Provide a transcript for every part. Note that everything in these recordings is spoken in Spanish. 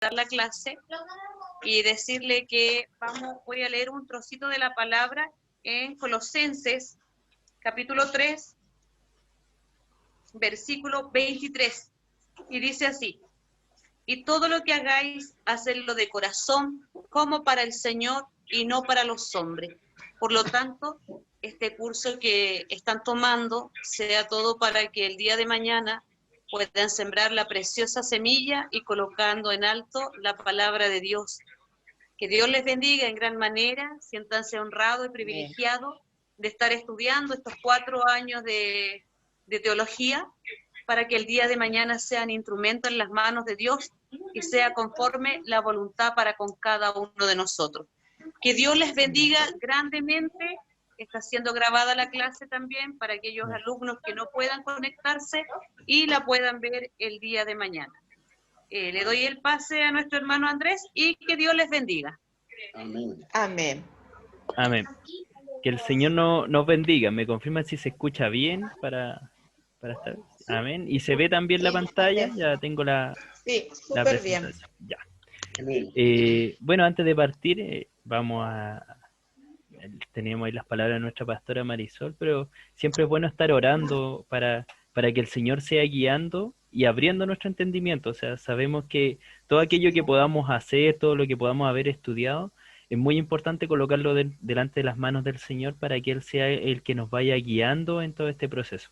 dar la clase y decirle que voy a leer un trocito de la palabra en Colosenses, capítulo 3, versículo 23, y dice así: y todo lo que hagáis, hacedlo de corazón, como para el Señor y no para los hombres. Por lo tanto, este curso que están tomando sea todo para que el día de mañana puedan sembrar la preciosa semilla y colocando en alto la palabra de Dios. Que Dios les bendiga en gran manera, siéntanse honrados y privilegiados de estar estudiando estos 4 años de teología, para que el día de mañana sean instrumentos en las manos de Dios y sea conforme la voluntad para con cada uno de nosotros. Que Dios les bendiga grandemente. Está siendo grabada la clase también para aquellos alumnos que no puedan conectarse y la puedan ver el día de mañana. Le doy el pase a nuestro hermano Andrés y que Dios les bendiga. Amén. Amén. Amén. Que el Señor nos bendiga. ¿Me confirma si se escucha bien para estar? Amén. ¿Y se ve también la pantalla? Ya tengo la súper bien. presentación. Ya. Amén. Bueno, antes de partir, teníamos ahí las palabras de nuestra pastora Marisol, pero siempre es bueno estar orando para que el Señor sea guiando y abriendo nuestro entendimiento. O sea, sabemos que todo aquello que podamos hacer, todo lo que podamos haber estudiado, es muy importante colocarlo delante de las manos del Señor para que Él sea el que nos vaya guiando en todo este proceso.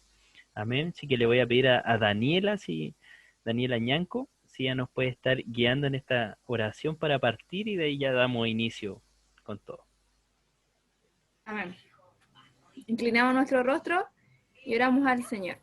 Amén. Así que le voy a pedir a Daniela Ñanco, si ella nos puede estar guiando en esta oración para partir, y de ahí ya damos inicio con todo. Amén. Inclinamos nuestro rostro y oramos al Señor.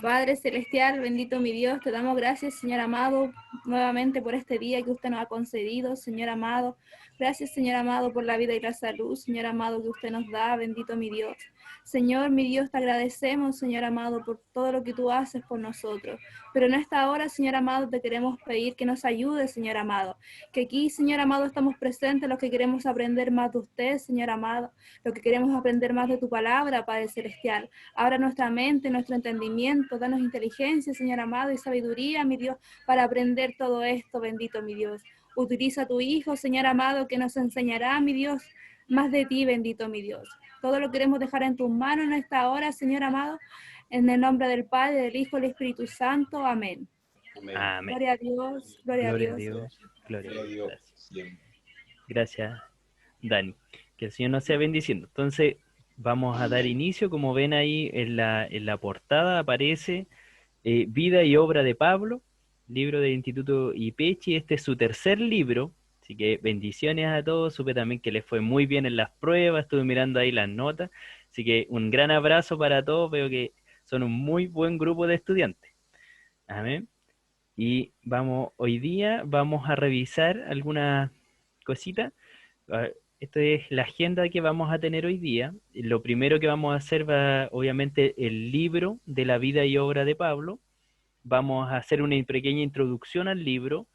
Padre Celestial, bendito mi Dios, te damos gracias, Señor amado, nuevamente por este día que usted nos ha concedido, Señor amado. Gracias, Señor amado, por la vida y la salud, Señor amado, que usted nos da, bendito mi Dios. Señor, mi Dios, te agradecemos, Señor amado, por todo lo que tú haces por nosotros. Pero en esta hora, Señor amado, te queremos pedir que nos ayudes, Señor amado. Que aquí, Señor amado, estamos presentes los que queremos aprender más de usted, Señor amado. Los que queremos aprender más de tu palabra, Padre Celestial. Abra nuestra mente, nuestro entendimiento, danos inteligencia, Señor amado, y sabiduría, mi Dios, para aprender todo esto, bendito mi Dios. Utiliza a tu Hijo, Señor amado, que nos enseñará, mi Dios, más de ti, bendito mi Dios. Todo lo queremos dejar en tus manos en esta hora, Señor amado, en el nombre del Padre, del Hijo y del Espíritu Santo. Amén. Amén. Gloria a Dios, gloria a Dios. Gloria a Dios. Gracias, Dani. Que el Señor nos sea bendiciendo. Entonces, vamos a dar inicio. Como ven ahí en la portada aparece Vida y Obra de Pablo, libro del Instituto Ipechi. Este es su tercer libro, así que bendiciones a todos. Supe también que les fue muy bien en las pruebas, estuve mirando ahí las notas, así que un gran abrazo para todos. Veo que son un muy buen grupo de estudiantes. Amén. Y hoy día vamos a revisar algunas cositas. Esta es la agenda que vamos a tener hoy día. Lo primero que vamos a hacer va, obviamente, el libro de la vida y obra de Pablo. Vamos a hacer una pequeña introducción al libro,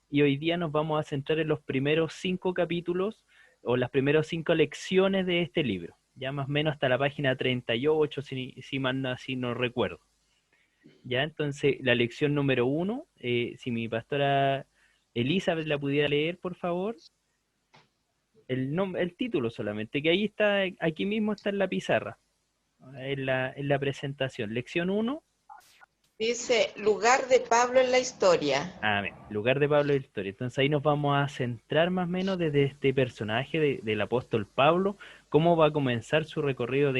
y hoy día nos vamos a centrar en los primeros 5 capítulos o las primeras 5 lecciones de este libro, ya más o menos hasta la página 38, si mal así no recuerdo. Ya, entonces, la lección número 1, si mi pastora Elizabeth la pudiera leer, por favor. El título solamente, que ahí está, aquí mismo está en la pizarra, en la presentación. Lección 1. Dice, lugar de Pablo en la historia. Amén. Lugar de Pablo en la historia. Entonces ahí nos vamos a centrar más o menos desde este personaje del apóstol Pablo, cómo va a comenzar su recorrido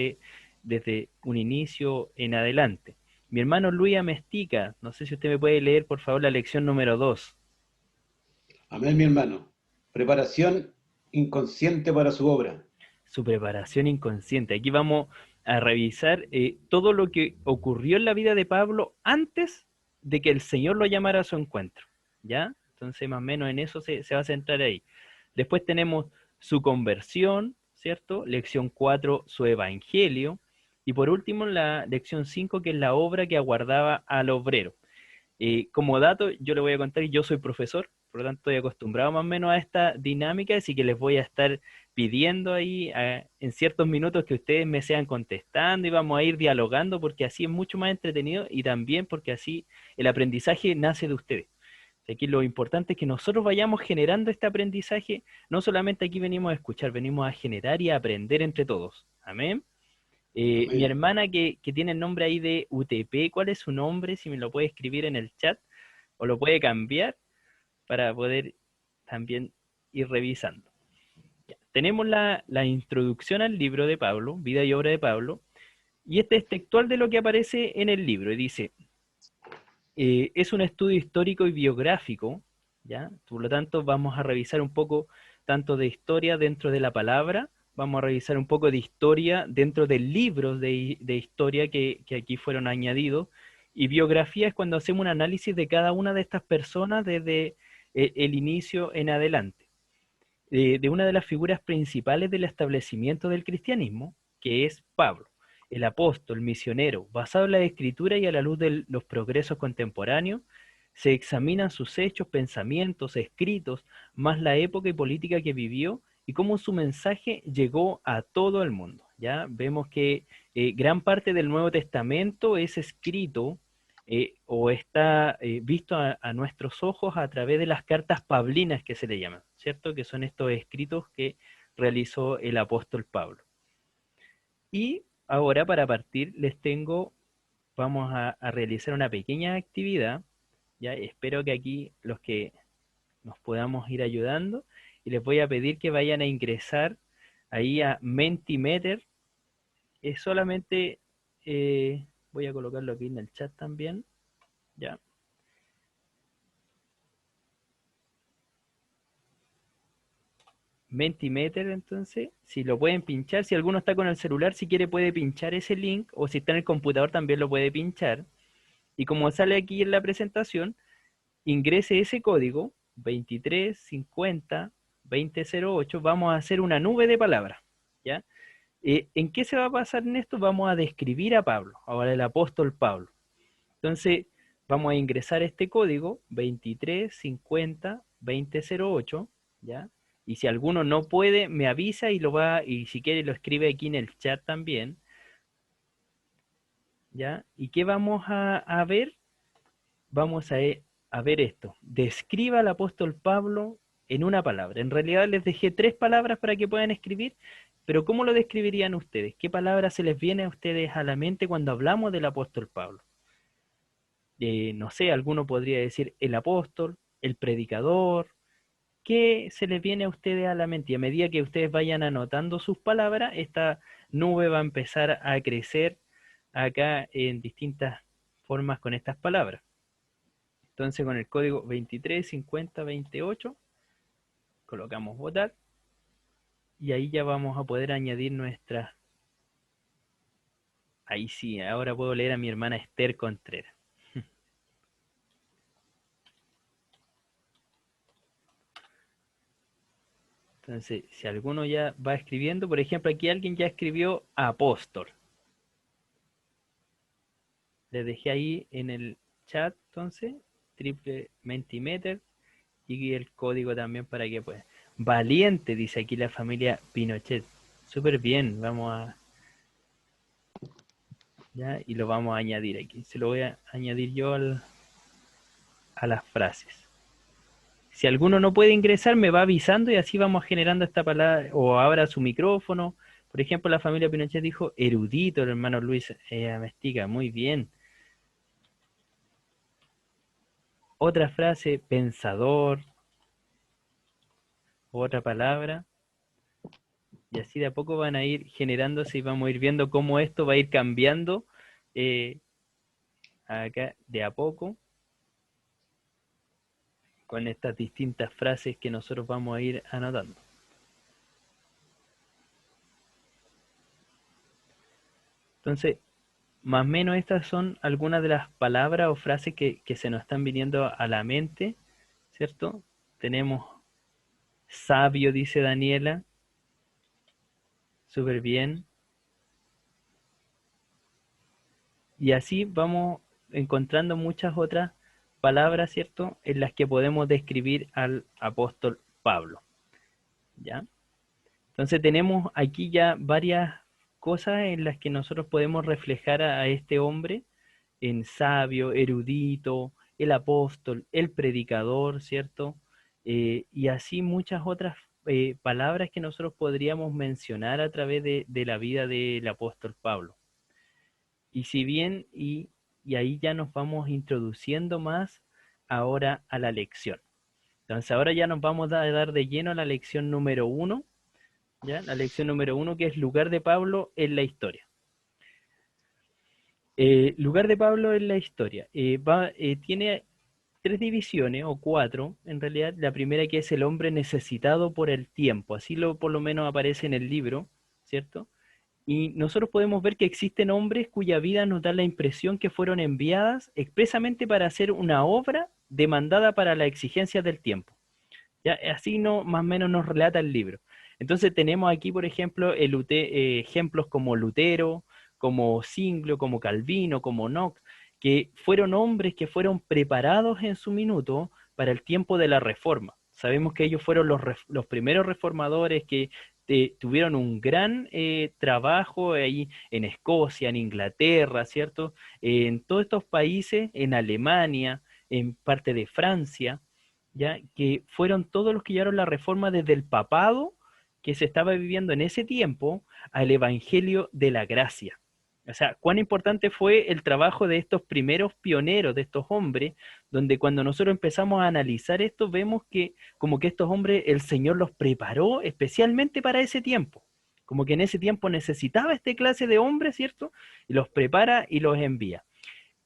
desde un inicio en adelante. Mi hermano Luis Amestica, no sé si usted me puede leer, por favor, la lección número 2. Amén, mi hermano. Preparación inconsciente para su obra. Su preparación inconsciente. Aquí vamos a revisar todo lo que ocurrió en la vida de Pablo antes de que el Señor lo llamara a su encuentro, ¿ya? Entonces más o menos en eso se va a centrar ahí. Después tenemos su conversión, ¿cierto? Lección 4, su evangelio. Y por último la lección 5, que es la obra que aguardaba al obrero. Como dato, yo le voy a contar que yo soy profesor, por lo tanto estoy acostumbrado más o menos a esta dinámica, así que les voy a estar pidiendo ahí en ciertos minutos que ustedes me sean contestando, y vamos a ir dialogando, porque así es mucho más entretenido, y también porque así el aprendizaje nace de ustedes. Aquí lo importante es que nosotros vayamos generando este aprendizaje. No solamente aquí venimos a escuchar, venimos a generar y a aprender entre todos. Amén. Mi Amén. hermana que tiene el nombre ahí de UTP, ¿cuál es su nombre? Si me lo puede escribir en el chat o lo puede cambiar para poder también ir revisando. Ya. Tenemos la introducción al libro de Pablo, Vida y Obra de Pablo, y este es textual de lo que aparece en el libro, y dice, es un estudio histórico y biográfico, ¿ya? Por lo tanto, vamos a revisar un poco tanto de historia dentro de la palabra, vamos a revisar un poco de historia dentro de libros de historia que aquí fueron añadidos, y biografía es cuando hacemos un análisis de cada una de estas personas desde el inicio en adelante, de una de las figuras principales del establecimiento del cristianismo, que es Pablo, el apóstol, misionero. Basado en la escritura y a la luz de los progresos contemporáneos, se examinan sus hechos, pensamientos, escritos, más la época y política que vivió y cómo su mensaje llegó a todo el mundo. Ya vemos que gran parte del Nuevo Testamento es escrito o está visto a nuestros ojos a través de las cartas pablinas que se le llaman, ¿cierto? Que son estos escritos que realizó el apóstol Pablo. Y ahora para partir vamos a realizar una pequeña actividad, ya espero que aquí los que nos podamos ir ayudando, y les voy a pedir que vayan a ingresar ahí a Mentimeter, es solamente, voy a colocarlo aquí en el chat también, ya. Mentimeter, entonces, si lo pueden pinchar, si alguno está con el celular, si quiere puede pinchar ese link, o si está en el computador también lo puede pinchar, y como sale aquí en la presentación, ingrese ese código, 2350-2008, vamos a hacer una nube de palabras, ¿ya? ¿En qué se va a basar en esto? Vamos a describir a Pablo, ahora el apóstol Pablo. Entonces, vamos a ingresar este código, 2350-2008, ¿ya? Y si alguno no puede, me avisa y y si quiere lo escribe aquí en el chat también, ¿ya? ¿Y qué vamos a ver? Vamos a ver esto. Describa al apóstol Pablo en una palabra. En realidad les dejé 3 palabras para que puedan escribir, pero ¿cómo lo describirían ustedes? ¿Qué palabras se les viene a ustedes a la mente cuando hablamos del apóstol Pablo? No sé, alguno podría decir el apóstol, el predicador. ¿Qué se les viene a ustedes a la mente? Y a medida que ustedes vayan anotando sus palabras, esta nube va a empezar a crecer acá en distintas formas con estas palabras. Entonces con el código 235028 colocamos votar y ahí ya vamos a poder añadir nuestras... Ahí sí, ahora puedo leer a mi hermana Esther Contreras. Entonces, si alguno ya va escribiendo, por ejemplo, aquí alguien ya escribió apóstol. Les dejé ahí en el chat, entonces, triple Mentimeter y el código también para que puedan. Valiente, dice aquí la familia Pinochet. Súper bien, vamos a... ¿Ya? Y lo vamos a añadir aquí. Se lo voy a añadir yo a las frases. Si alguno no puede ingresar, me va avisando y así vamos generando esta palabra, o abra su micrófono. Por ejemplo, la familia Pinochet dijo erudito, el hermano Luis Amestiga, muy bien. Otra frase, pensador, otra palabra. Y así de a poco van a ir generándose y vamos a ir viendo cómo esto va a ir cambiando acá de a poco, con estas distintas frases que nosotros vamos a ir anotando. Entonces, más o menos estas son algunas de las palabras o frases que se nos están viniendo a la mente, ¿cierto? Tenemos sabio, dice Daniela. Súper bien. Y así vamos encontrando muchas otras palabras, ¿cierto?, en las que podemos describir al apóstol Pablo. ¿Ya? Entonces tenemos aquí ya varias cosas en las que nosotros podemos reflejar a este hombre en sabio, erudito, el apóstol, el predicador, ¿cierto? Y así muchas otras palabras que nosotros podríamos mencionar a través de la vida del apóstol Pablo. Y si bien, y ahí ya nos vamos introduciendo más ahora a la lección. Entonces ahora ya nos vamos a dar de lleno a la lección número 1, ¿ya? La lección número 1, que es lugar de Pablo en la historia. Lugar de Pablo en la historia. Tiene 3 divisiones, o 4, en realidad. La primera, que es el hombre necesitado por el tiempo. Así por lo menos aparece en el libro, ¿cierto? Y nosotros podemos ver que existen hombres cuya vida nos da la impresión que fueron enviadas expresamente para hacer una obra demandada para las exigencias del tiempo. ¿Ya? Así más o menos nos relata el libro. Entonces tenemos aquí, por ejemplo, ejemplos como Lutero, como Zwinglio, como Calvino, como Knox, que fueron hombres que fueron preparados en su minuto para el tiempo de la Reforma. Sabemos que ellos fueron los primeros reformadores que tuvieron un gran trabajo ahí en Escocia, en Inglaterra, ¿cierto? En todos estos países, en Alemania, en parte de Francia, ¿ya? Que fueron todos los que llevaron la reforma desde el papado que se estaba viviendo en ese tiempo al evangelio de la gracia. O sea, cuán importante fue el trabajo de estos primeros pioneros, de estos hombres, donde cuando nosotros empezamos a analizar esto, vemos que como que estos hombres, el Señor los preparó especialmente para ese tiempo. Como que en ese tiempo necesitaba esta clase de hombres, ¿cierto? Y los prepara y los envía.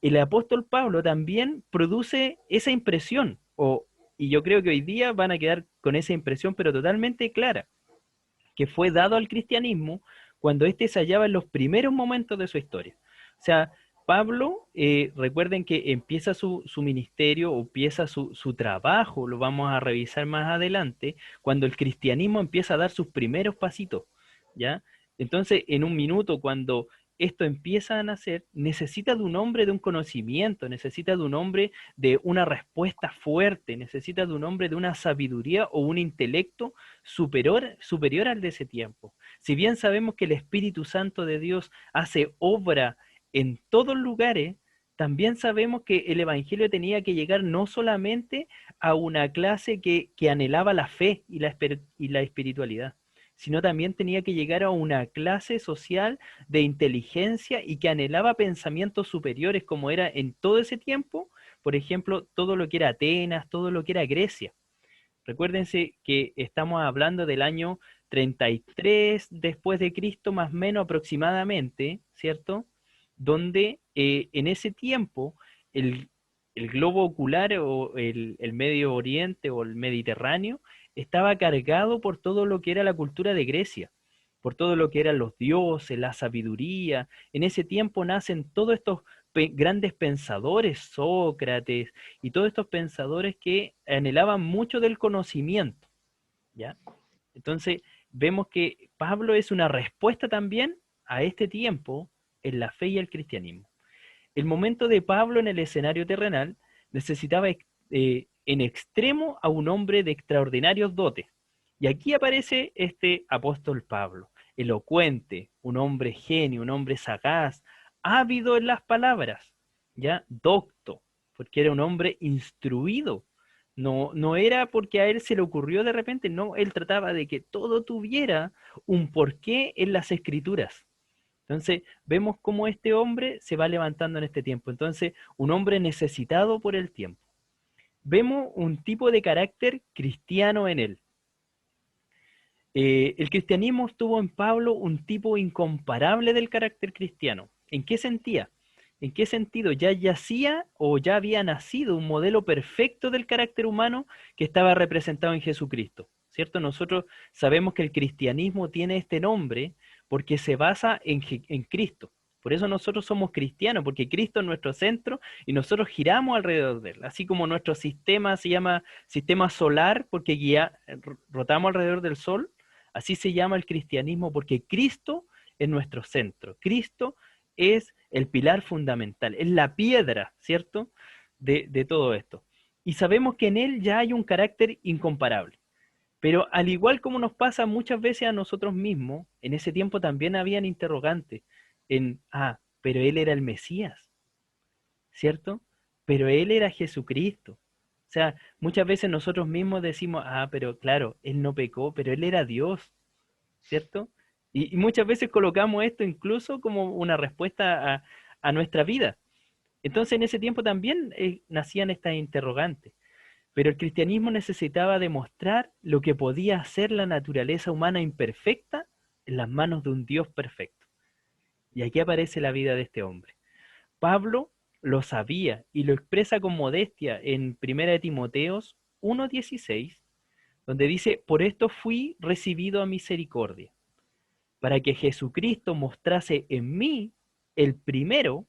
El apóstol Pablo también produce esa impresión, y yo creo que hoy día van a quedar con esa impresión, pero totalmente clara, que fue dado al cristianismo cuando éste se hallaba en los primeros momentos de su historia. O sea, Pablo, recuerden que empieza su ministerio, o empieza su trabajo, lo vamos a revisar más adelante, cuando el cristianismo empieza a dar sus primeros pasitos, ¿ya? Entonces, en un minuto, cuando esto empieza a nacer, necesita de un hombre de un conocimiento, necesita de un hombre de una respuesta fuerte, necesita de un hombre de una sabiduría o un intelecto superior al de ese tiempo. Si bien sabemos que el Espíritu Santo de Dios hace obra en todos lugares, también sabemos que el Evangelio tenía que llegar no solamente a una clase que anhelaba la fe y la espiritualidad, sino también tenía que llegar a una clase social de inteligencia y que anhelaba pensamientos superiores, como era en todo ese tiempo, por ejemplo, todo lo que era Atenas, todo lo que era Grecia. Recuérdense que estamos hablando del año 33 después de Cristo, más o menos aproximadamente, ¿cierto? Donde en ese tiempo el globo ocular o el Medio Oriente o el Mediterráneo estaba cargado por todo lo que era la cultura de Grecia, por todo lo que eran los dioses, la sabiduría. En ese tiempo nacen todos estos grandes pensadores, Sócrates, y todos estos pensadores que anhelaban mucho del conocimiento, ¿ya? Entonces, vemos que Pablo es una respuesta también a este tiempo en la fe y el cristianismo. El momento de Pablo en el escenario terrenal necesitaba en extremo a un hombre de extraordinarios dotes. Y aquí aparece este apóstol Pablo, elocuente, un hombre genio, un hombre sagaz, ávido en las palabras, ya docto, porque era un hombre instruido. No era porque a él se le ocurrió de repente, no, él trataba de que todo tuviera un porqué en las escrituras. Entonces, vemos cómo este hombre se va levantando en este tiempo. Entonces, un hombre necesitado por el tiempo. Vemos un tipo de carácter cristiano en él. El cristianismo tuvo en Pablo un tipo incomparable del carácter cristiano. ¿En qué sentía? ¿En qué sentido? Ya yacía o ya había nacido un modelo perfecto del carácter humano que estaba representado en Jesucristo, ¿cierto? Nosotros sabemos que el cristianismo tiene este nombre porque se basa en Cristo. Por eso nosotros somos cristianos, porque Cristo es nuestro centro y nosotros giramos alrededor de él. Así como nuestro sistema se llama sistema solar porque rotamos alrededor del sol, así se llama el cristianismo porque Cristo es nuestro centro. Cristo es el pilar fundamental, es la piedra, ¿cierto?, de todo esto. Y sabemos que en él ya hay un carácter incomparable. Pero al igual como nos pasa muchas veces a nosotros mismos, en ese tiempo también habían interrogantes pero él era el Mesías, ¿cierto? pero Él era Jesucristo. O sea, muchas veces nosotros mismos decimos, pero claro, Él no pecó, pero Él era Dios, ¿cierto? Y muchas veces colocamos esto incluso como una respuesta a nuestra vida. Entonces en ese tiempo también nacían estas interrogantes. Pero el cristianismo necesitaba demostrar lo que podía hacer la naturaleza humana imperfecta en las manos de un Dios perfecto. Y aquí aparece la vida de este hombre. Pablo lo sabía y lo expresa con modestia en 1 Timoteos 1:16, donde dice, por esto fui recibido a misericordia, para que Jesucristo mostrase en mí, el primero,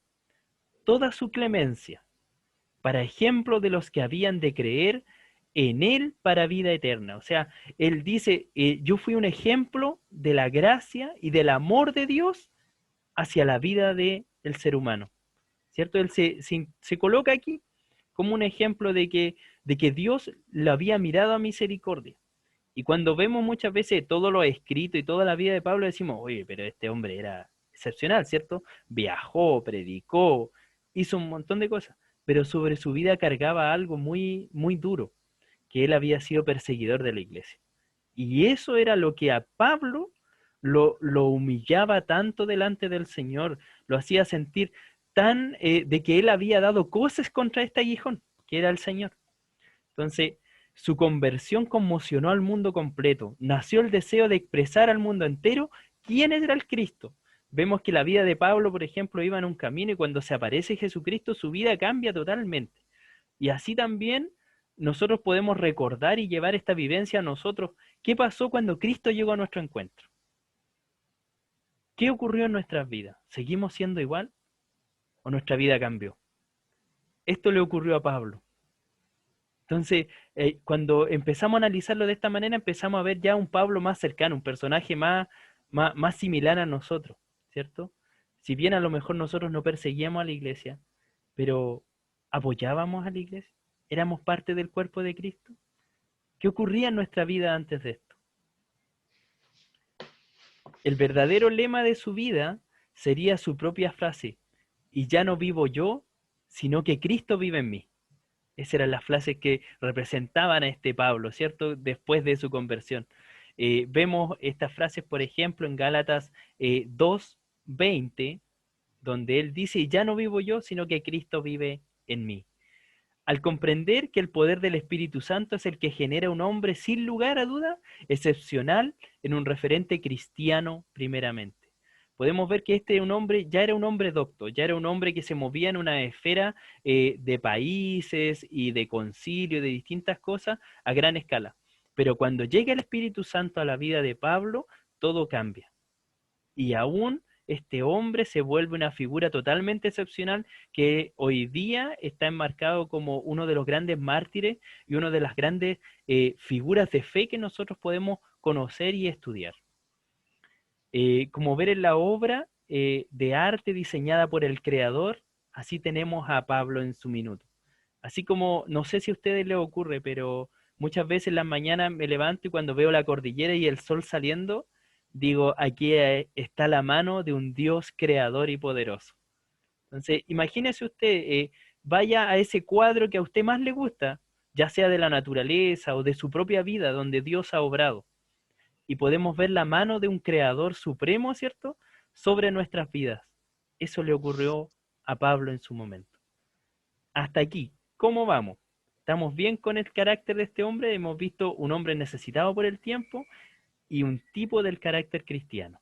toda su clemencia, para ejemplo de los que habían de creer en Él para vida eterna. O sea, Él dice, yo fui un ejemplo de la gracia y del amor de Dios hacia la vida del ser humano. ¿Cierto? Él se coloca aquí como un ejemplo de que Dios lo había mirado a misericordia. Y cuando vemos muchas veces todo lo escrito y toda la vida de Pablo, decimos, oye, pero este hombre era excepcional, ¿cierto? Viajó, predicó, hizo un montón de cosas, pero sobre su vida cargaba algo muy, muy duro, que él había sido perseguidor de la iglesia. Y eso era lo que a Pablo lo humillaba tanto delante del Señor, lo hacía sentir tan de que él había dado cosas contra este aguijón, que era el Señor. Entonces, su conversión conmocionó al mundo completo. Nació el deseo de expresar al mundo entero quién era el Cristo. Vemos que la vida de Pablo, por ejemplo, iba en un camino y cuando se aparece Jesucristo, su vida cambia totalmente. Y así también nosotros podemos recordar y llevar esta vivencia a nosotros. ¿Qué pasó cuando Cristo llegó a nuestro encuentro? ¿Qué ocurrió en nuestras vidas? ¿Seguimos siendo igual o nuestra vida cambió? Esto le ocurrió a Pablo. Entonces, cuando empezamos a analizarlo de esta manera, empezamos a ver ya un Pablo más cercano, un personaje más similar a nosotros, ¿cierto? Si bien a lo mejor nosotros no perseguíamos a la iglesia, pero apoyábamos a la iglesia, éramos parte del cuerpo de Cristo. ¿Qué ocurría en nuestra vida antes de esto? El verdadero lema de su vida sería su propia frase, y ya no vivo yo, sino que Cristo vive en mí. Esas eran las frases que representaban a este Pablo, ¿cierto? Después de su conversión. Vemos estas frases, por ejemplo, en Gálatas 2:20, donde él dice, ya no vivo yo, sino que Cristo vive en mí. Al comprender que el poder del Espíritu Santo es el que genera un hombre sin lugar a duda excepcional en un referente cristiano primeramente. Podemos ver que este hombre ya era un hombre docto, ya era un hombre que se movía en una esfera de países y de concilio, de distintas cosas a gran escala. Pero cuando llega el Espíritu Santo a la vida de Pablo, todo cambia. Y aún este hombre se vuelve una figura totalmente excepcional que hoy día está enmarcado como uno de los grandes mártires y una de las grandes figuras de fe que nosotros podemos conocer y estudiar. Como ver en la obra de arte diseñada por el creador, así tenemos a Pablo en su minuto. Así como, no sé si a ustedes les ocurre, pero muchas veces en las mañanas me levanto y cuando veo la cordillera y el sol saliendo, digo, aquí está la mano de un Dios creador y poderoso. Entonces, imagínese usted, vaya a ese cuadro que a usted más le gusta, ya sea de la naturaleza o de su propia vida, donde Dios ha obrado. Y podemos ver la mano de un creador supremo, ¿cierto?, sobre nuestras vidas. Eso le ocurrió a Pablo en su momento. Hasta aquí, ¿cómo vamos? ¿Estamos bien con el carácter de este hombre? Hemos visto un hombre necesitado por el tiempo y un tipo del carácter cristiano.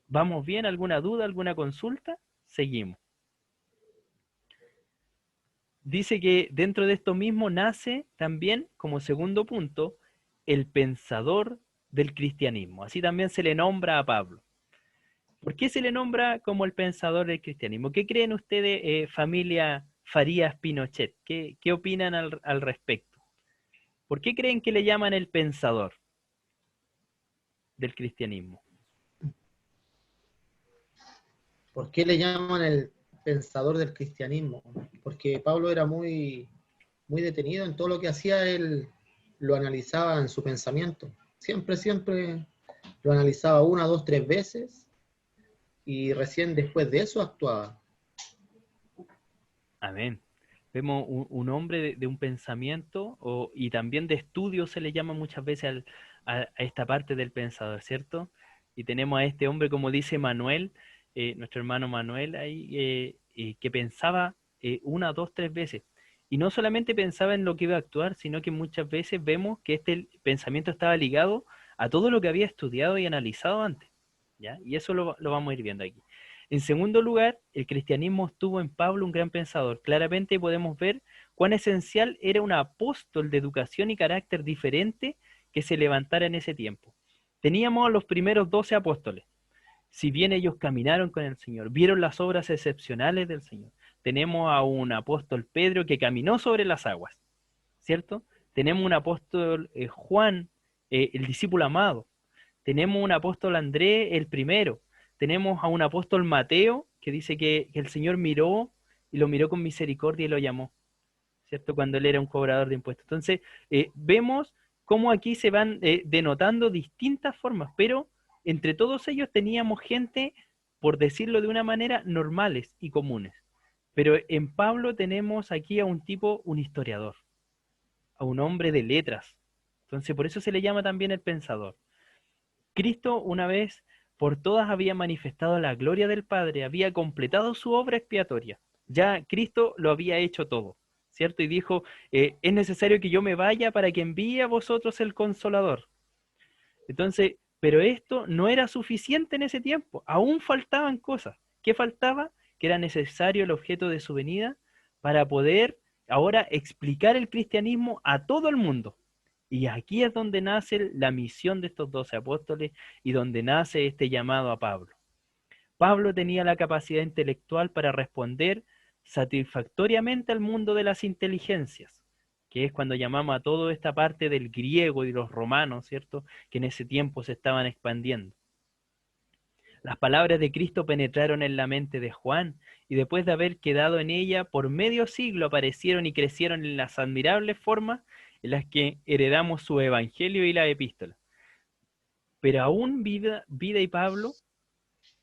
¿Vamos bien? ¿Alguna duda, alguna consulta? Seguimos. Dice que dentro de esto mismo nace también, como segundo punto, el pensador del cristianismo. Así también se le nombra a Pablo. ¿Por qué se le nombra como el pensador del cristianismo? ¿Qué creen ustedes, familia Farías Pinochet? ¿Qué opinan al respecto? ¿Por qué creen que le llaman el pensador del cristianismo? ¿Por qué le llaman el pensador del cristianismo? Porque Pablo era muy, muy detenido en todo lo que hacía, él lo analizaba en su pensamiento. Siempre lo analizaba 1, 2, 3 veces y recién después de eso actuaba. Amén. Vemos un hombre de un pensamiento y también de estudio se le llama muchas veces a esta parte del pensador, ¿cierto? Y tenemos a este hombre, como dice Manuel, nuestro hermano Manuel, ahí, que pensaba una, dos, tres veces. Y no solamente pensaba en lo que iba a actuar, sino que muchas veces vemos que este pensamiento estaba ligado a todo lo que había estudiado y analizado antes, ¿ya? Y eso lo vamos a ir viendo aquí. En segundo lugar, el cristianismo tuvo en Pablo un gran pensador. Claramente podemos ver cuán esencial era un apóstol de educación y carácter diferente que se levantara en ese tiempo. Teníamos a los primeros 12 apóstoles. Si bien ellos caminaron con el Señor, vieron las obras excepcionales del Señor. Tenemos a un apóstol Pedro que caminó sobre las aguas, ¿cierto? Tenemos un apóstol Juan, el discípulo amado. Tenemos un apóstol Andrés, el primero. Tenemos a un apóstol Mateo, que dice que el Señor miró y lo miró con misericordia y lo llamó, ¿cierto? Cuando él era un cobrador de impuestos. Entonces, vemos cómo aquí se van denotando distintas formas, pero entre todos ellos teníamos gente, por decirlo de una manera, normales y comunes. Pero en Pablo tenemos aquí a un tipo, un historiador, a un hombre de letras. Entonces, por eso se le llama también el pensador. Cristo una vez por todas había manifestado la gloria del Padre, había completado su obra expiatoria. Ya Cristo lo había hecho todo, ¿cierto? Y dijo, es necesario que yo me vaya para que envíe a vosotros el Consolador. Entonces, pero esto no era suficiente en ese tiempo, aún faltaban cosas. ¿Qué faltaba? Que era necesario el objeto de su venida para poder ahora explicar el cristianismo a todo el mundo. Y aquí es donde nace la misión de estos 12 apóstoles y donde nace este llamado a Pablo. Pablo tenía la capacidad intelectual para responder satisfactoriamente al mundo de las inteligencias, que es cuando llamamos a toda esta parte del griego y los romanos, ¿cierto?, que en ese tiempo se estaban expandiendo. Las palabras de Cristo penetraron en la mente de Juan y después de haber quedado en ella por medio siglo aparecieron y crecieron en las admirables formas en las que heredamos su evangelio y la epístola. Pero aún vida y Pablo,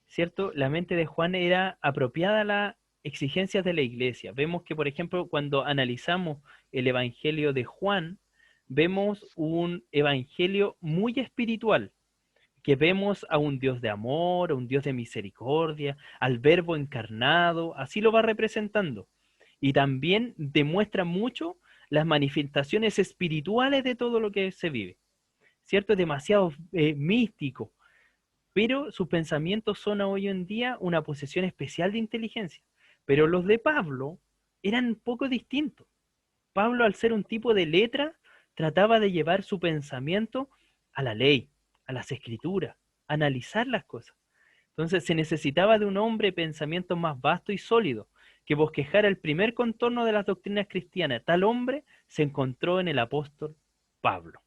¿cierto? La mente de Juan era apropiada a las exigencias de la iglesia. Vemos que, por ejemplo, cuando analizamos el evangelio de Juan, vemos un evangelio muy espiritual, que vemos a un Dios de amor, a un Dios de misericordia, al Verbo encarnado, así lo va representando. Y también demuestra mucho las manifestaciones espirituales de todo lo que se vive, ¿cierto? Es demasiado místico, pero sus pensamientos son hoy en día una posesión especial de inteligencia. Pero los de Pablo eran un poco distintos. Pablo, al ser un tipo de letra, trataba de llevar su pensamiento a la ley, a las escrituras, a analizar las cosas. Entonces se necesitaba de un hombre de pensamiento más vasto y sólido, que bosquejara el primer contorno de las doctrinas cristianas. Tal hombre se encontró en el apóstol Pablo.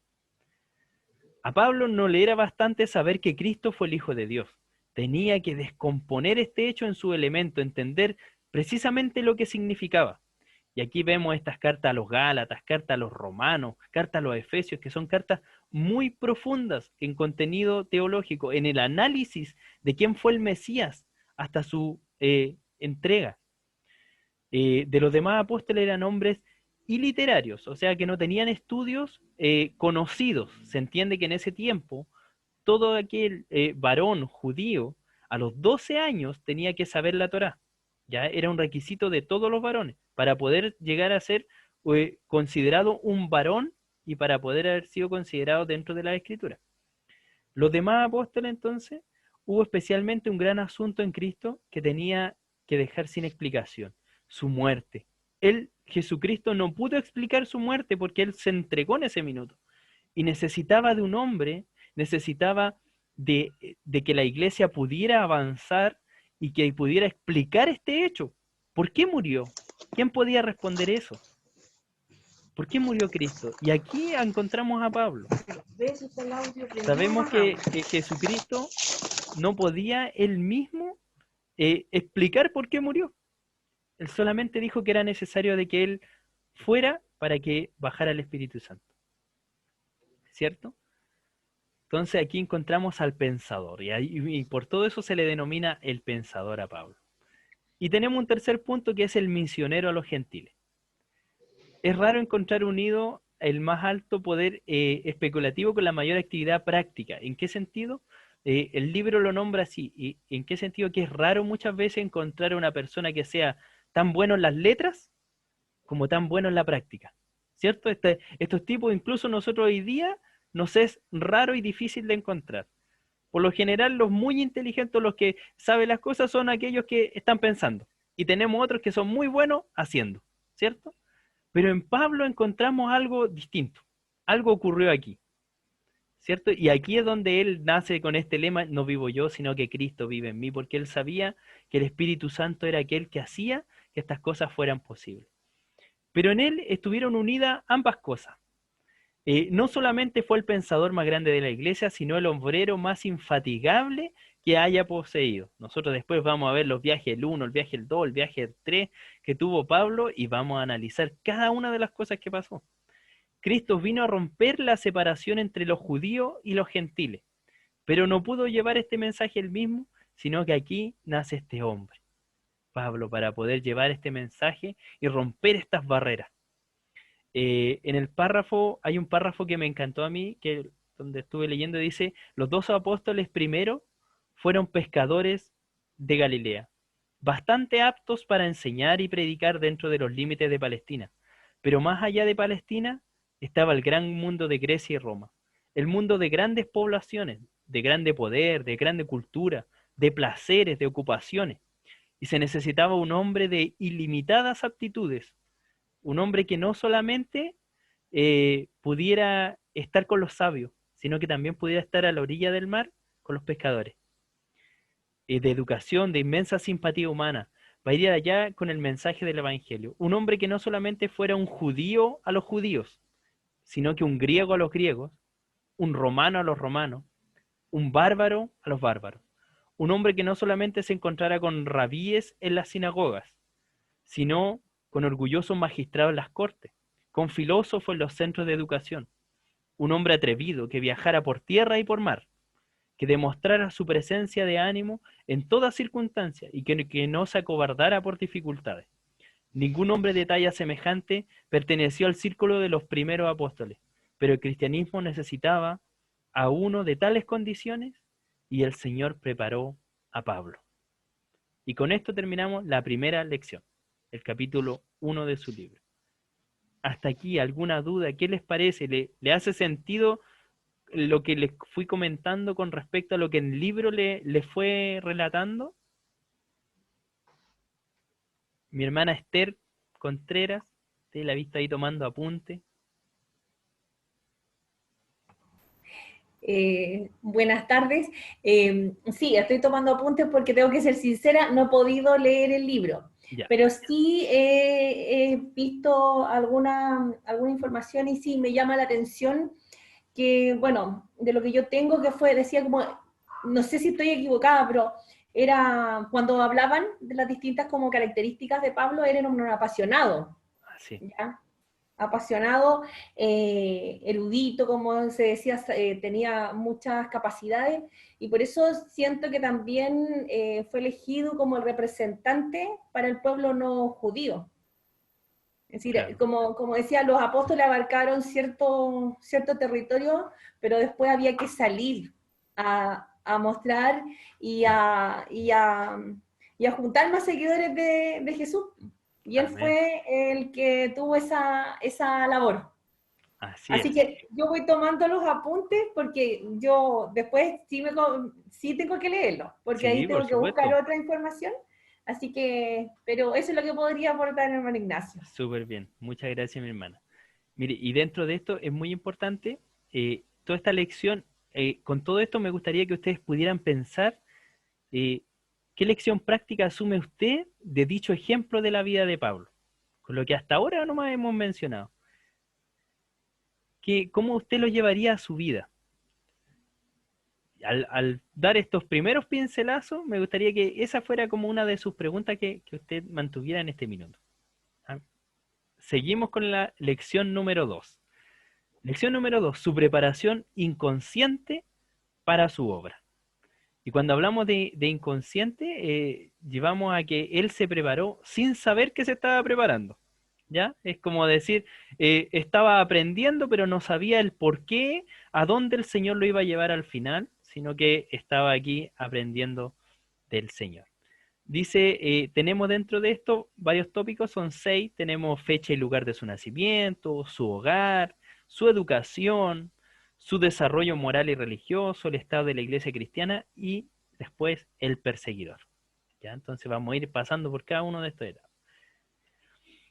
A Pablo no le era bastante saber que Cristo fue el Hijo de Dios. Tenía que descomponer este hecho en su elemento, entender precisamente lo que significaba. Y aquí vemos estas cartas a los Gálatas, cartas a los Romanos, cartas a los Efesios, que son cartas muy profundas en contenido teológico, en el análisis de quién fue el Mesías hasta su entrega. De los demás apóstoles eran hombres iliterarios, o sea que no tenían estudios conocidos. Se entiende que en ese tiempo todo aquel varón judío a los 12 años tenía que saber la Torá. Ya era un requisito de todos los varones para poder llegar a ser considerado un varón y para poder haber sido considerado dentro de la Escritura. Los demás apóstoles, entonces, hubo especialmente un gran asunto en Cristo que tenía que dejar sin explicación: su muerte. Jesucristo no pudo explicar su muerte porque él se entregó en ese minuto y necesitaba de un hombre, necesitaba de que la iglesia pudiera avanzar y que pudiera explicar este hecho. ¿Por qué murió? ¿Quién podía responder eso? ¿Por qué murió Cristo? Y aquí encontramos a Pablo. Sabemos que Jesucristo no podía él mismo explicar por qué murió. Él solamente dijo que era necesario de que él fuera para que bajara el Espíritu Santo. ¿Cierto? Entonces aquí encontramos al pensador y por todo eso se le denomina el pensador a Pablo. Y tenemos un tercer punto que es el misionero a los gentiles. es raro encontrar unido el más alto poder especulativo con la mayor actividad práctica. ¿En qué sentido? El libro lo nombra así. ¿Y en qué sentido? Que es raro muchas veces encontrar a una persona que sea tan bueno en las letras como tan bueno en la práctica. ¿Cierto? Estos tipos, incluso nosotros hoy día, nos es raro y difícil de encontrar. Por lo general, los muy inteligentes, los que saben las cosas, son aquellos que están pensando. Y tenemos otros que son muy buenos haciendo. ¿Cierto? Pero en Pablo encontramos algo distinto. Algo ocurrió aquí. ¿Cierto? Y aquí es donde él nace con este lema: no vivo yo, sino que Cristo vive en mí, porque él sabía que el Espíritu Santo era aquel que hacía que estas cosas fueran posibles. Pero en él estuvieron unidas ambas cosas. No solamente fue el pensador más grande de la iglesia, sino el obrero más infatigable que haya poseído. Nosotros después vamos a ver los viajes el 1, el viaje el 2, el viaje el 3 que tuvo Pablo, y vamos a analizar cada una de las cosas que pasó. Cristo vino a romper la separación entre los judíos y los gentiles, pero no pudo llevar este mensaje él mismo, sino que aquí nace este hombre, Pablo, para poder llevar este mensaje y romper estas barreras. En el párrafo, hay un párrafo que me encantó a mí, que donde estuve leyendo, dice: los 2 apóstoles primero fueron pescadores de Galilea, bastante aptos para enseñar y predicar dentro de los límites de Palestina, pero más allá de Palestina estaba el gran mundo de Grecia y Roma, el mundo de grandes poblaciones, de grande poder, de grande cultura, de placeres, de ocupaciones, y se necesitaba un hombre de ilimitadas aptitudes, un hombre que no solamente pudiera estar con los sabios, sino que también pudiera estar a la orilla del mar con los pescadores, de educación, de inmensa simpatía humana, para ir allá con el mensaje del Evangelio. Un hombre que no solamente fuera un judío a los judíos, sino que un griego a los griegos, un romano a los romanos, un bárbaro a los bárbaros. Un hombre que no solamente se encontrara con rabíes en las sinagogas, sino con orgullosos magistrados en las cortes, con filósofos en los centros de educación. Un hombre atrevido que viajara por tierra y por mar, que demostrara su presencia de ánimo en toda circunstancia y que no se acobardara por dificultades. Ningún hombre de talla semejante perteneció al círculo de los primeros apóstoles, pero el cristianismo necesitaba a uno de tales condiciones y el Señor preparó a Pablo. Y con esto terminamos la primera lección, el capítulo 1 de su libro. Hasta aquí, ¿alguna duda? ¿Qué les parece? ¿Le hace sentido lo que les fui comentando con respecto a lo que el libro le fue relatando? Mi hermana Esther Contreras, usted la ha visto ahí tomando apunte. Buenas tardes. Sí, estoy tomando apuntes porque tengo que ser sincera, no he podido leer el libro, Ya. pero sí he visto alguna información y sí me llama la atención que, bueno, de lo que yo tengo que fue, decía como, no sé si estoy equivocada, pero era cuando hablaban de las distintas como características de Pablo, era un apasionado, Sí. ¿ya? Apasionado, erudito, como se decía, tenía muchas capacidades, y por eso siento que también fue elegido como el representante para el pueblo no judío. Es decir, Claro. como decía, los apóstoles abarcaron cierto territorio, pero después había que salir a mostrar y a juntar más seguidores de Jesús. Y él Amén. fue el que tuvo esa labor. Así es. que yo voy tomando los apuntes porque yo después sí tengo que leerlo, porque Sí, ahí tengo por que buscar supuesto. otra información. Así que, pero eso es lo que podría aportar el hermano Ignacio. Súper bien. Muchas gracias, mi hermana. Mire, y dentro de esto es muy importante, toda esta lección, con todo esto me gustaría que ustedes pudieran pensar qué lección práctica asume usted de dicho ejemplo de la vida de Pablo, con lo que hasta ahora nomás hemos mencionado. ¿Cómo usted lo llevaría a su vida? Al dar estos primeros pincelazos, me gustaría que esa fuera como una de sus preguntas que usted mantuviera en este minuto. Seguimos con la lección número 2. Lección número 2, su preparación inconsciente para su obra. Y cuando hablamos de inconsciente, llevamos a que él se preparó sin saber que se estaba preparando. ¿ya? Es como decir, estaba aprendiendo, pero no sabía el por qué, a dónde el Señor lo iba a llevar al final, sino que estaba aquí aprendiendo del Señor. Dice, tenemos dentro de esto varios tópicos, son 6, tenemos fecha y lugar de su nacimiento, su hogar, su educación, su desarrollo moral y religioso, el estado de la iglesia cristiana y después el perseguidor. ¿Ya? Entonces vamos a ir pasando por cada uno de estos etapas.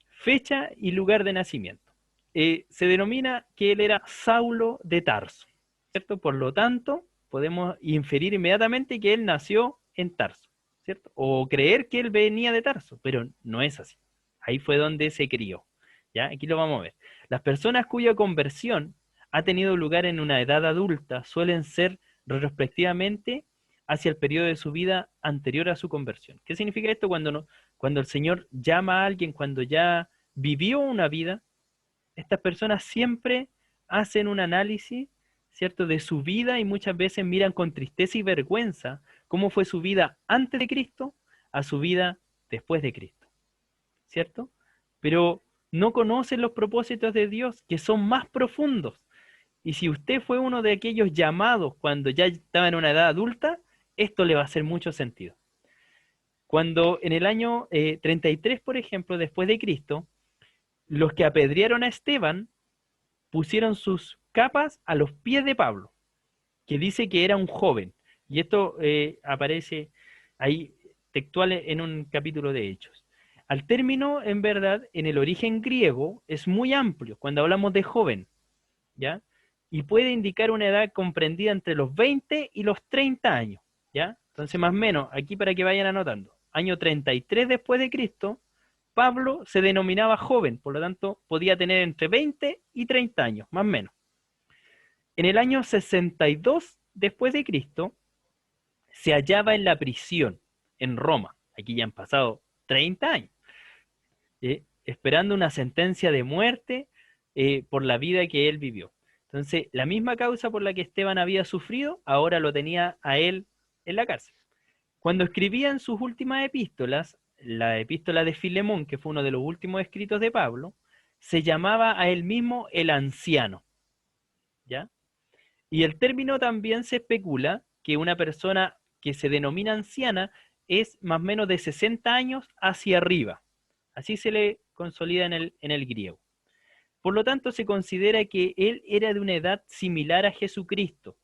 Fecha y lugar de nacimiento. Se denomina que él era Saulo de Tarso, ¿cierto? Por lo tanto, podemos inferir inmediatamente que él nació en Tarso, ¿cierto? O creer que él venía de Tarso, pero no es así. Ahí fue donde se crió, ¿ya? Aquí lo vamos a ver. Las personas cuya conversión ha tenido lugar en una edad adulta suelen ser retrospectivamente hacia el periodo de su vida anterior a su conversión. ¿Qué significa esto? Cuando el Señor llama a alguien, cuando ya vivió una vida, estas personas siempre hacen un análisis, ¿cierto?, de su vida y muchas veces miran con tristeza y vergüenza cómo fue su vida antes de Cristo a su vida después de Cristo, ¿cierto? Pero no conocen los propósitos de Dios, que son más profundos. Y si usted fue uno de aquellos llamados cuando ya estaba en una edad adulta, esto le va a hacer mucho sentido. Cuando en el año 33, por ejemplo, después de Cristo, los que apedrearon a Esteban pusieron sus capas a los pies de Pablo, que dice que era un joven. Y esto aparece ahí textual en un capítulo de Hechos. Al término, en verdad, en el origen griego es muy amplio cuando hablamos de joven, ¿ya? Y puede indicar una edad comprendida entre los 20 y los 30 años, ¿ya? Entonces, más o menos, aquí para que vayan anotando, año 33 después de Cristo, Pablo se denominaba joven, por lo tanto, podía tener entre 20 y 30 años, más o menos. En el año 62 después de Cristo, se hallaba en la prisión, en Roma. Aquí ya han pasado 30 años, esperando una sentencia de muerte por la vida que él vivió. Entonces, la misma causa por la que Esteban había sufrido, ahora lo tenía a él en la cárcel. Cuando escribía en sus últimas epístolas, la epístola de Filemón, que fue uno de los últimos escritos de Pablo, se llamaba a él mismo el anciano, ¿ya? Y el término también se especula que una persona que se denomina anciana es más o menos de 60 años hacia arriba. Así se le consolida en el griego. Por lo tanto, se considera que él era de una edad similar a Jesucristo,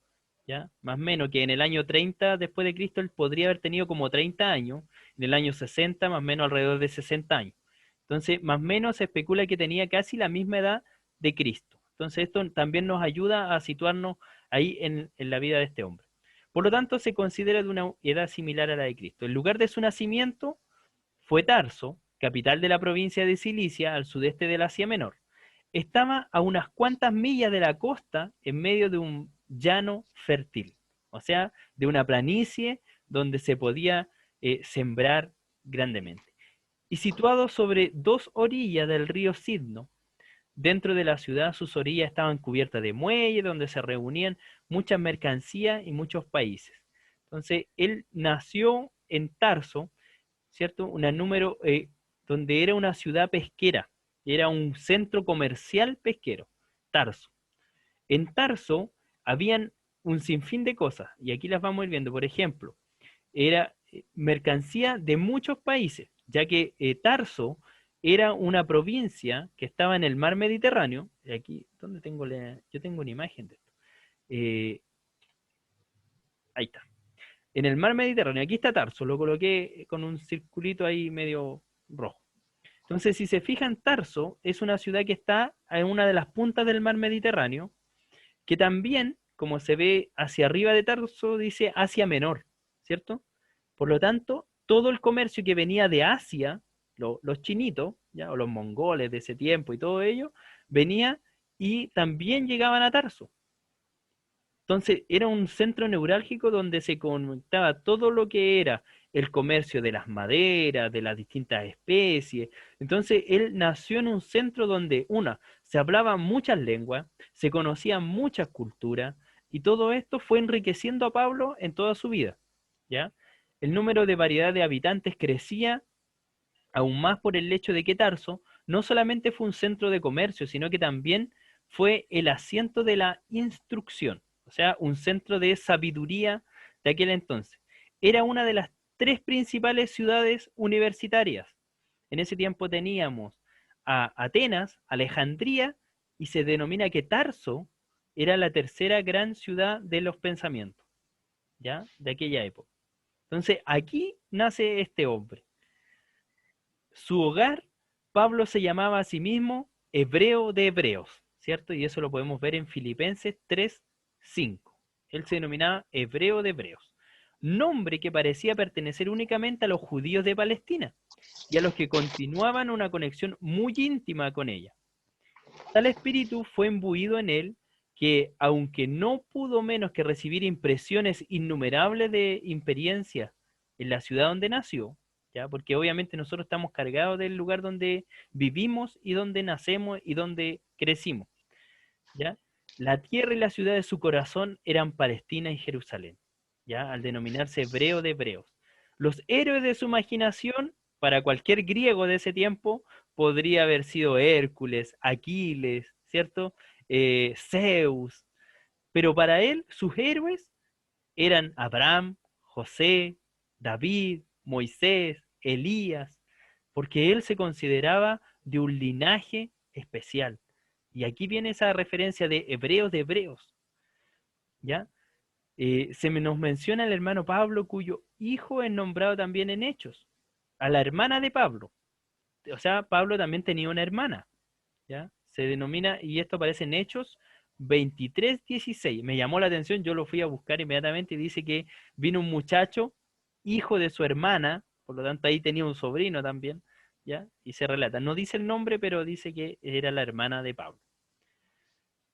¿ya? Más o menos que en el año 30 después de Cristo él podría haber tenido como 30 años, en el año 60 más o menos alrededor de 60 años. Entonces, más o menos se especula que tenía casi la misma edad de Cristo. Entonces, esto también nos ayuda a situarnos ahí en la vida de este hombre. Por lo tanto, se considera de una edad similar a la de Cristo. El lugar de su nacimiento fue Tarso, capital de la provincia de Cilicia, al sudeste del Asia Menor. Estaba a unas cuantas millas de la costa, en medio de un llano fértil, o sea, de una planicie donde se podía sembrar grandemente. Y situado sobre 2 orillas del río Cidno, dentro de la ciudad sus orillas estaban cubiertas de muelles donde se reunían muchas mercancías y muchos países. Entonces, él nació en Tarso, ¿cierto? Donde era una ciudad pesquera, era un centro comercial pesquero, Tarso. En Tarso habían un sinfín de cosas, y aquí las vamos a ir viendo. Por ejemplo, era mercancía de muchos países, ya que Tarso era una provincia que estaba en el mar Mediterráneo. Y aquí, ¿dónde tengo yo tengo una imagen de esto? Ahí está. En el mar Mediterráneo, aquí está Tarso, lo coloqué con un circulito ahí medio rojo. Entonces, si se fijan, Tarso es una ciudad que está en una de las puntas del mar Mediterráneo, que también, como se ve hacia arriba de Tarso, dice Asia Menor, ¿cierto? Por lo tanto, todo el comercio que venía de Asia, los chinitos, ¿ya? O los mongoles de ese tiempo y todo ello, venía y también llegaban a Tarso. Entonces, era un centro neurálgico donde se conectaba todo lo que era el comercio de las maderas, de las distintas especies. Entonces, él nació en un centro donde, se hablaban muchas lenguas, se conocían muchas culturas, y todo esto fue enriqueciendo a Pablo en toda su vida, ¿ya? El número de variedad de habitantes crecía aún más por el hecho de que Tarso no solamente fue un centro de comercio, sino que también fue el asiento de la instrucción, o sea, un centro de sabiduría de aquel entonces. Era una de las 3 principales ciudades universitarias. En ese tiempo teníamos a Atenas, Alejandría, y se denomina que Tarso era la 3ª gran ciudad de los pensamientos, ¿ya? De aquella época. Entonces, aquí nace este hombre. Su hogar, Pablo se llamaba a sí mismo hebreo de hebreos, ¿cierto? Y eso lo podemos ver en Filipenses 3:5. Él se denominaba hebreo de hebreos, nombre que parecía pertenecer únicamente a los judíos de Palestina y a los que continuaban una conexión muy íntima con ella. Tal espíritu fue imbuido en él que, aunque no pudo menos que recibir impresiones innumerables de experiencias en la ciudad donde nació, ¿ya? Porque obviamente nosotros estamos cargados del lugar donde vivimos y donde nacemos y donde crecimos, ¿ya? La tierra y la ciudad de su corazón eran Palestina y Jerusalén, ¿ya? Al denominarse hebreo de hebreos. Los héroes de su imaginación, para cualquier griego de ese tiempo, podría haber sido Hércules, Aquiles, ¿cierto? Zeus, pero para él sus héroes eran Abraham, José, David, Moisés, Elías, porque él se consideraba de un linaje especial. Y aquí viene esa referencia de hebreos, ¿ya? Nos menciona el hermano Pablo, cuyo hijo es nombrado también en Hechos, a la hermana de Pablo. O sea, Pablo también tenía una hermana, ¿ya? Se denomina, y esto aparece en Hechos 23:16. Me llamó la atención, yo lo fui a buscar inmediatamente y dice que vino un muchacho, hijo de su hermana, por lo tanto ahí tenía un sobrino también, ¿ya? Y se relata, no dice el nombre, pero dice que era la hermana de Pablo.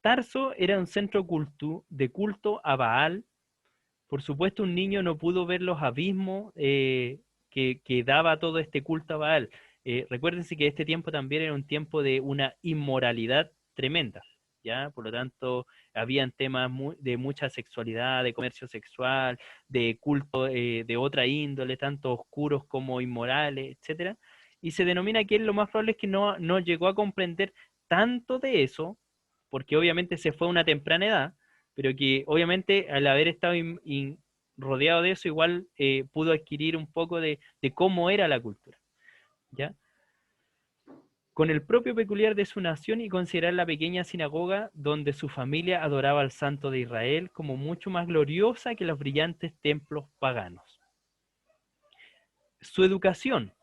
Tarso era un centro de culto a Baal. Por supuesto, un niño no pudo ver los abismos que daba todo este culto a Baal. Recuérdense que este tiempo también era un tiempo de una inmoralidad tremenda, ¿ya? Por lo tanto, habían temas de mucha sexualidad, de comercio sexual, de culto de otra índole, tanto oscuros como inmorales, etcétera. Y se denomina que lo más probable es que no llegó a comprender tanto de eso, porque obviamente se fue a una temprana edad, pero que obviamente al haber estado rodeado de eso, igual pudo adquirir un poco de cómo era la cultura, ¿ya? Con el propio peculiar de su nación y considerar la pequeña sinagoga donde su familia adoraba al Santo de Israel como mucho más gloriosa que los brillantes templos paganos. Su educación.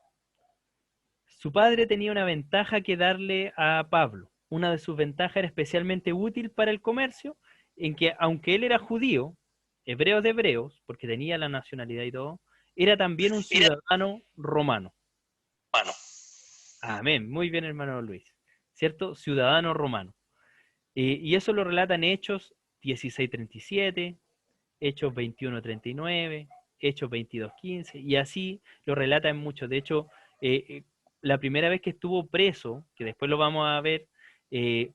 Su padre tenía una ventaja que darle a Pablo. Una de sus ventajas era especialmente útil para el comercio, en que aunque él era judío, hebreo de hebreos, porque tenía la nacionalidad y todo, era también un ciudadano romano. Amén, muy bien hermano Luis, ¿cierto? Ciudadano romano. Y eso lo relata en Hechos 16:37, Hechos 21:39, Hechos 22:15, y así lo relata en muchos. De hecho, la primera vez que estuvo preso, que después lo vamos a ver,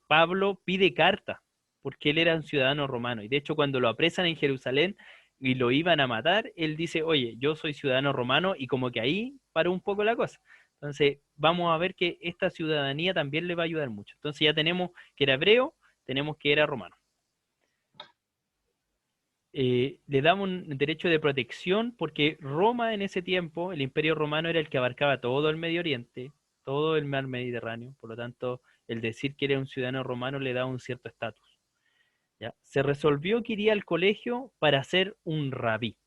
Pablo pide carta, porque él era un ciudadano romano. Y de hecho, cuando lo apresan en Jerusalén y lo iban a matar, él dice, oye, yo soy ciudadano romano, y como que ahí paró un poco la cosa. Entonces, vamos a ver que esta ciudadanía también le va a ayudar mucho. Entonces ya tenemos que era hebreo, tenemos que era romano. Le damos un derecho de protección porque Roma en ese tiempo, el Imperio Romano era el que abarcaba todo el Medio Oriente, todo el mar Mediterráneo, por lo tanto, el decir que era un ciudadano romano le da un cierto estatus. ¿Ya? Se resolvió que iría al colegio para ser un rabí,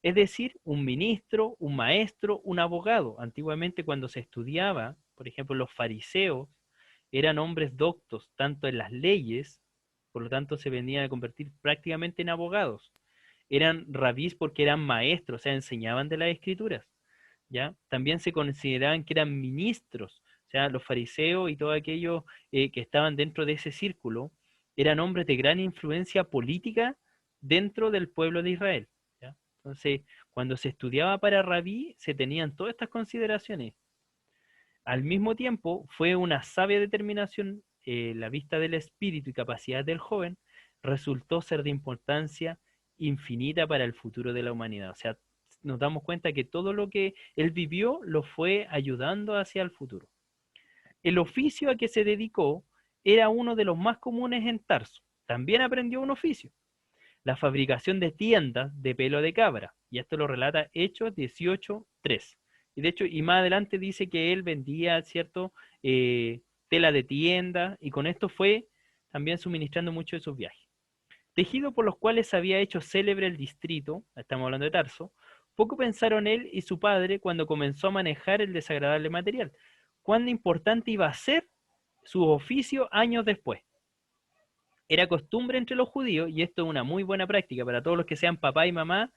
es decir, un ministro, un maestro, un abogado. Antiguamente cuando se estudiaba, por ejemplo, los fariseos eran hombres doctos, tanto en las leyes, por lo tanto se venían a convertir prácticamente en abogados. Eran rabís porque eran maestros, o sea, enseñaban de las escrituras, ¿ya? También se consideraban que eran ministros, o sea, los fariseos y todos aquellos que estaban dentro de ese círculo, eran hombres de gran influencia política dentro del pueblo de Israel, ¿ya? Entonces, cuando se estudiaba para rabí, se tenían todas estas consideraciones. Al mismo tiempo, fue una sabia determinación, la vista del espíritu y capacidad del joven, resultó ser de importancia infinita para el futuro de la humanidad. O sea, nos damos cuenta que todo lo que él vivió lo fue ayudando hacia el futuro. el oficio a que se dedicó era uno de los más comunes en Tarso. También aprendió un oficio, la fabricación de tiendas de pelo de cabra. Y esto lo relata Hechos 18:3. Y de hecho, y más adelante dice que él vendía, ¿cierto?, tela de tienda, y con esto fue también suministrando mucho de sus viajes. Tejido por los cuales se había hecho célebre el distrito, estamos hablando de Tarso, poco pensaron él y su padre cuando comenzó a manejar el desagradable material. Cuán importante iba a ser su oficio años después. Era costumbre entre los judíos, y esto es una muy buena práctica para todos los que sean papá y mamá,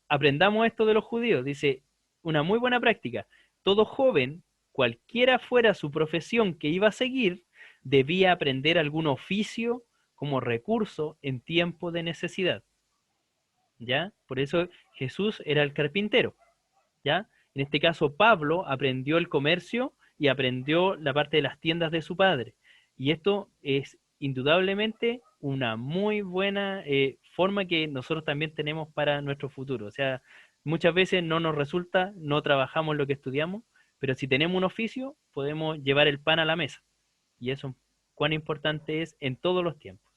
aprendamos esto de los judíos. Dice, una muy buena práctica, todo joven, cualquiera fuera su profesión que iba a seguir, debía aprender algún oficio como recurso en tiempo de necesidad. ¿Ya? Por eso Jesús era el carpintero. ¿Ya? En este caso Pablo aprendió el comercio y aprendió la parte de las tiendas de su padre. Y esto es indudablemente una muy buena forma que nosotros también tenemos para nuestro futuro. O sea, muchas veces no nos resulta, no trabajamos lo que estudiamos, pero si tenemos un oficio, podemos llevar el pan a la mesa. Y eso, cuán importante es en todos los tiempos.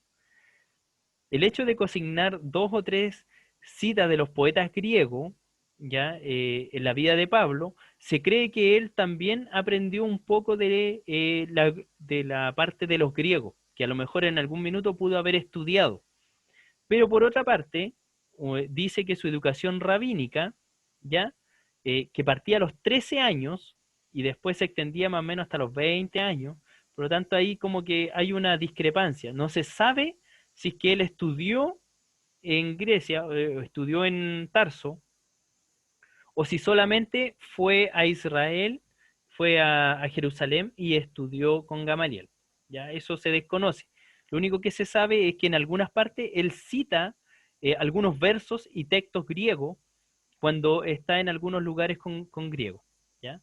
El hecho de consignar 2 o 3 citas de los poetas griegos, ya en la vida de Pablo, se cree que él también aprendió un poco de la parte de los griegos, que a lo mejor en algún minuto pudo haber estudiado. Pero por otra parte, dice que su educación rabínica, ya que partía a los 13 años y después se extendía más o menos hasta los 20 años, por lo tanto ahí como que hay una discrepancia. No se sabe si es que él estudió en Grecia, estudió en Tarso, o si solamente fue a Israel, fue a Jerusalén y estudió con Gamaliel. Ya eso se desconoce. Lo único que se sabe es que en algunas partes él cita algunos versos y textos griegos cuando está en algunos lugares con griego. ¿Ya?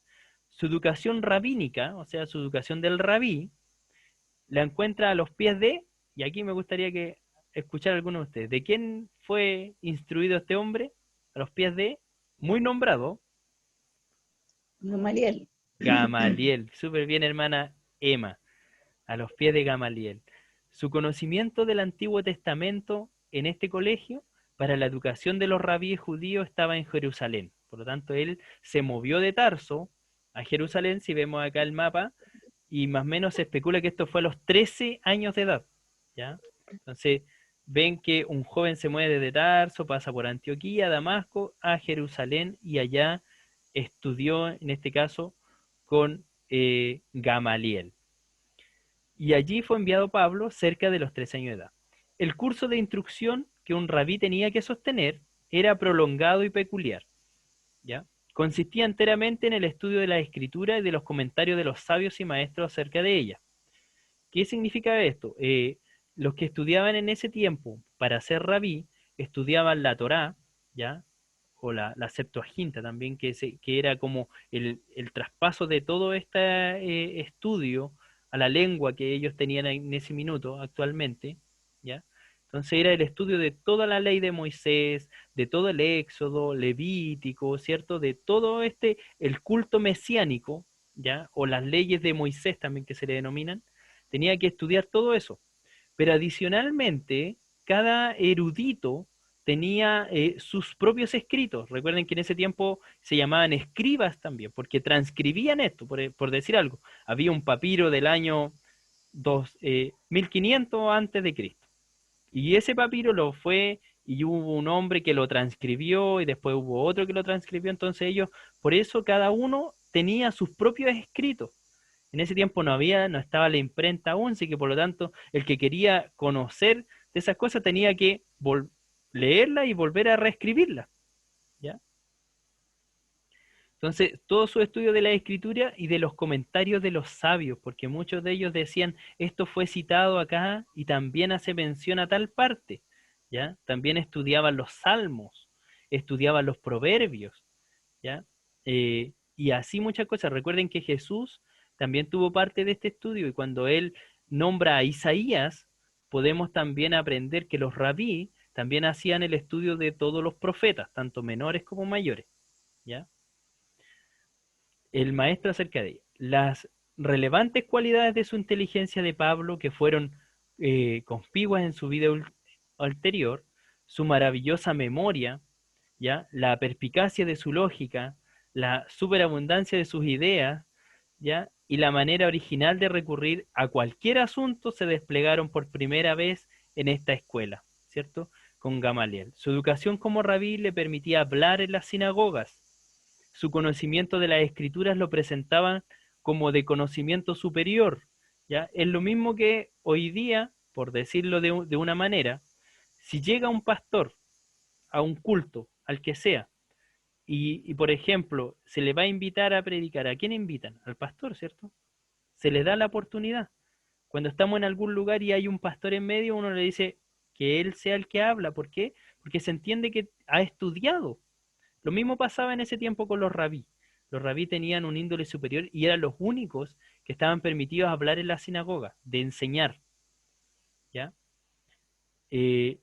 Su educación rabínica, o sea, su educación del rabí, la encuentra a los pies de, y aquí me gustaría que escuchar a alguno de ustedes, ¿de quién fue instruido este hombre? A los pies de, muy nombrado, Gamaliel. Gamaliel. Súper bien, hermana Emma. A los pies de Gamaliel. Su conocimiento del Antiguo Testamento en este colegio para la educación de los rabíes judíos estaba en Jerusalén. Por lo tanto, él se movió de Tarso a Jerusalén, si vemos acá el mapa, y más o menos se especula que esto fue a los 13 años de edad. ¿Ya? Entonces, ven que un joven se mueve desde Tarso, pasa por Antioquía, Damasco, a Jerusalén, y allá estudió, en este caso, con Gamaliel. Y allí fue enviado Pablo cerca de los 13 años de edad. El curso de instrucción que un rabí tenía que sostener era prolongado y peculiar. ¿Ya? Consistía enteramente en el estudio de la Escritura y de los comentarios de los sabios y maestros acerca de ella. ¿Qué significa esto? Los que estudiaban en ese tiempo para ser rabí, estudiaban la Torá, ¿ya? O la Septuaginta también, que era como el traspaso de todo este estudio a la lengua que ellos tenían en ese minuto actualmente, ¿ya? Entonces era el estudio de toda la ley de Moisés, de todo el Éxodo, Levítico, ¿cierto? De todo el culto mesiánico, ¿ya? O las leyes de Moisés también que se le denominan, tenía que estudiar todo eso. Pero adicionalmente, cada erudito tenía sus propios escritos. Recuerden que en ese tiempo se llamaban escribas también, porque transcribían esto, por decir algo. Había un papiro del año 1500 antes de Cristo. Y ese papiro lo fue, y hubo un hombre que lo transcribió, y después hubo otro que lo transcribió. Entonces ellos, por eso cada uno tenía sus propios escritos. En ese tiempo no estaba la imprenta aún, así que por lo tanto, el que quería conocer de esas cosas tenía que leerla y volver a reescribirla. ¿Ya? Entonces, todo su estudio de la escritura y de los comentarios de los sabios, porque muchos de ellos decían, esto fue citado acá y también hace mención a tal parte. ¿Ya? También estudiaban los salmos, estudiaban los proverbios. ¿Ya? Y así muchas cosas. Recuerden que Jesús también tuvo parte de este estudio, y cuando él nombra a Isaías, podemos también aprender que los rabí también hacían el estudio de todos los profetas, tanto menores como mayores. ¿Ya? El maestro acerca de ella. relevantes cualidades de su inteligencia de Pablo que fueron conspiguas en su vida anterior, su maravillosa memoria, ¿ya? La perspicacia de su lógica, la superabundancia de sus ideas, ¿ya? Y la manera original de recurrir a cualquier asunto se desplegaron por primera vez en esta escuela, ¿cierto? Con Gamaliel. Su educación como rabí le permitía hablar en las sinagogas. Su conocimiento de las escrituras lo presentaban como de conocimiento superior, ¿ya? Es lo mismo que hoy día, por decirlo de una manera, si llega un pastor a un culto, al que sea, y por ejemplo, se le va a invitar a predicar, ¿a quién invitan? Al pastor, ¿cierto? Se le da la oportunidad. Cuando estamos en algún lugar y hay un pastor en medio, uno le dice que él sea el que habla. ¿Por qué? Porque se entiende que ha estudiado. Lo mismo pasaba en ese tiempo con los rabí. Los rabí tenían un índole superior y eran los únicos que estaban permitidos hablar en la sinagoga, de enseñar, ¿ya?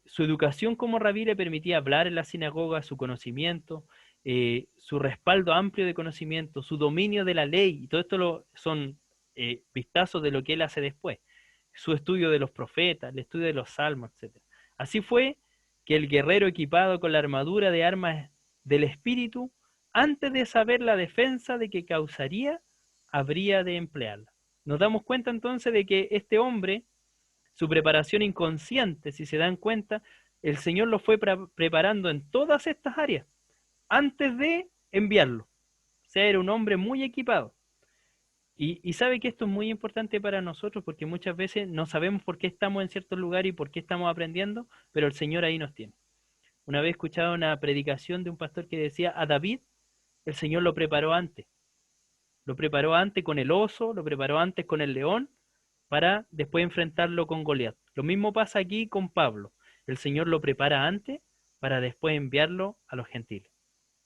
Su educación como rabí le permitía hablar en la sinagoga, su conocimiento, su respaldo amplio de conocimiento, su dominio de la ley, y todo esto son vistazos de lo que él hace después, su estudio de los profetas, el estudio de los salmos, etc. Así fue que el guerrero equipado con la armadura de armas del espíritu, antes de saber la defensa de que causaría, habría de emplearla. Nos damos cuenta entonces de que este hombre, su preparación inconsciente, si se dan cuenta, el Señor lo fue preparando en todas estas áreas, antes de enviarlo. O sea, era un hombre muy equipado. Y sabe que esto es muy importante para nosotros porque muchas veces no sabemos por qué estamos en cierto lugar y por qué estamos aprendiendo, pero el Señor ahí nos tiene. Una vez escuchaba una predicación de un pastor que decía, a David el Señor lo preparó antes. Lo preparó antes con el oso, lo preparó antes con el león, para después enfrentarlo con Goliat. Lo mismo pasa aquí con Pablo. El Señor lo prepara antes para después enviarlo a los gentiles,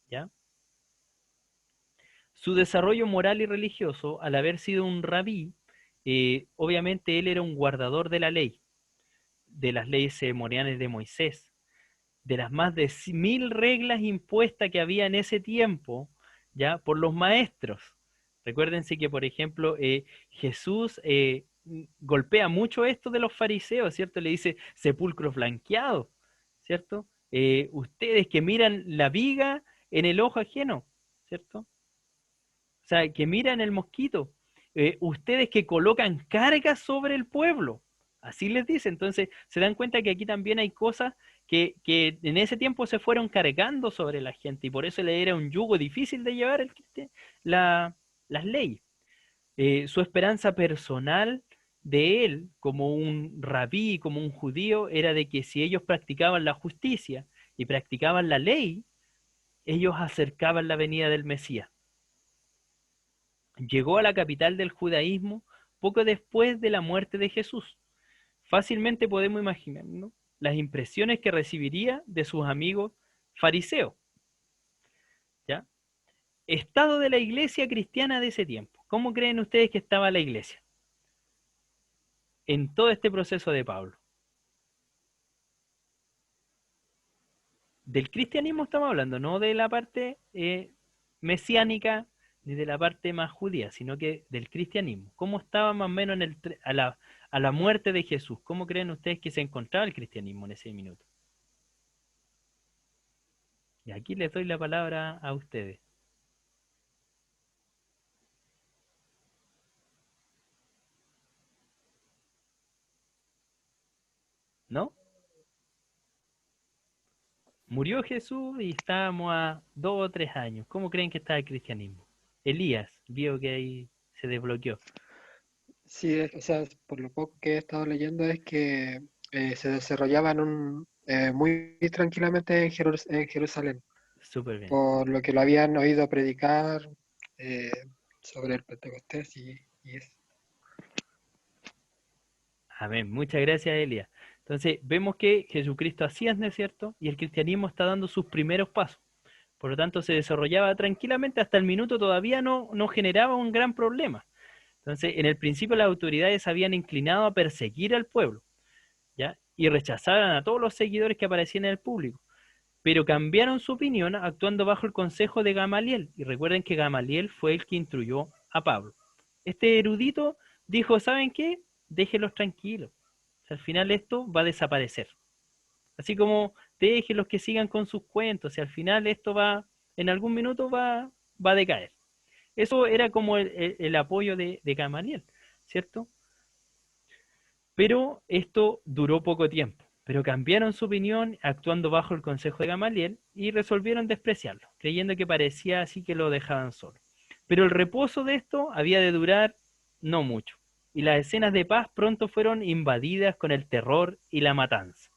¿ya? Su desarrollo moral y religioso, al haber sido un rabí, obviamente él era un guardador de la ley, de las leyes ceremoniales de Moisés, de las más de 1000 reglas impuestas que había en ese tiempo, ya, por los maestros. Recuérdense que, por ejemplo, Jesús golpea mucho esto de los fariseos, ¿cierto? Le dice sepulcros blanqueados, ¿cierto? Ustedes que miran la viga en el ojo ajeno, ¿cierto? O sea, que miran el mosquito. Ustedes que colocan cargas sobre el pueblo, así les dice. Entonces, se dan cuenta que aquí también hay cosas que en ese tiempo se fueron cargando sobre la gente y por eso le era un yugo difícil de llevar las leyes. Su esperanza personal de él, como un rabí, como un judío, era de que si ellos practicaban la justicia y practicaban la ley, ellos acercaban la venida del Mesías. Llegó a la capital del judaísmo poco después de la muerte de Jesús. Fácilmente podemos imaginar, ¿no?, las impresiones que recibiría de sus amigos fariseos. ¿Ya? Estado de la iglesia cristiana de ese tiempo. ¿Cómo creen ustedes que estaba la iglesia en todo este proceso de Pablo? Del cristianismo estamos hablando, no de la parte mesiánica ni de la parte más judía, sino que del cristianismo. ¿Cómo estaba más o menos a la muerte de Jesús? ¿Cómo creen ustedes que se encontraba el cristianismo en ese minuto? Y aquí les doy la palabra a ustedes. ¿No? Murió Jesús y estábamos a 2 o 3 años. ¿Cómo creen que estaba el cristianismo? Elías vio que ahí se desbloqueó. Sí, o sea, por lo poco que he estado leyendo es que se desarrollaba muy tranquilamente en Jerusalén, Súper bien. por lo que lo habían oído predicar sobre el Pentecostés y eso. Amén. Muchas gracias, Elías. Entonces, vemos que Jesucristo hacía, ¿no es cierto? Y el cristianismo está dando sus primeros pasos. Por lo tanto, se desarrollaba tranquilamente. Hasta el minuto todavía no generaba un gran problema. Entonces, en el principio las autoridades se habían inclinado a perseguir al pueblo, ¿ya? Y rechazaban a todos los seguidores que aparecían en el público. Pero cambiaron su opinión actuando bajo el consejo de Gamaliel. Y recuerden que Gamaliel fue el que instruyó a Pablo. Este erudito dijo, ¿saben qué? Déjenlos tranquilos. O sea, al final esto va a desaparecer. Así como déjenlos que sigan con sus cuentos, y al final esto en algún minuto va a decaer. Eso era como el apoyo de Gamaliel, ¿cierto? Pero esto duró poco tiempo. Pero cambiaron su opinión actuando bajo el consejo de Gamaliel y resolvieron despreciarlo, creyendo que parecía así que lo dejaban solo. Pero el reposo de esto había de durar no mucho, y las escenas de paz pronto fueron invadidas con el terror y la matanza.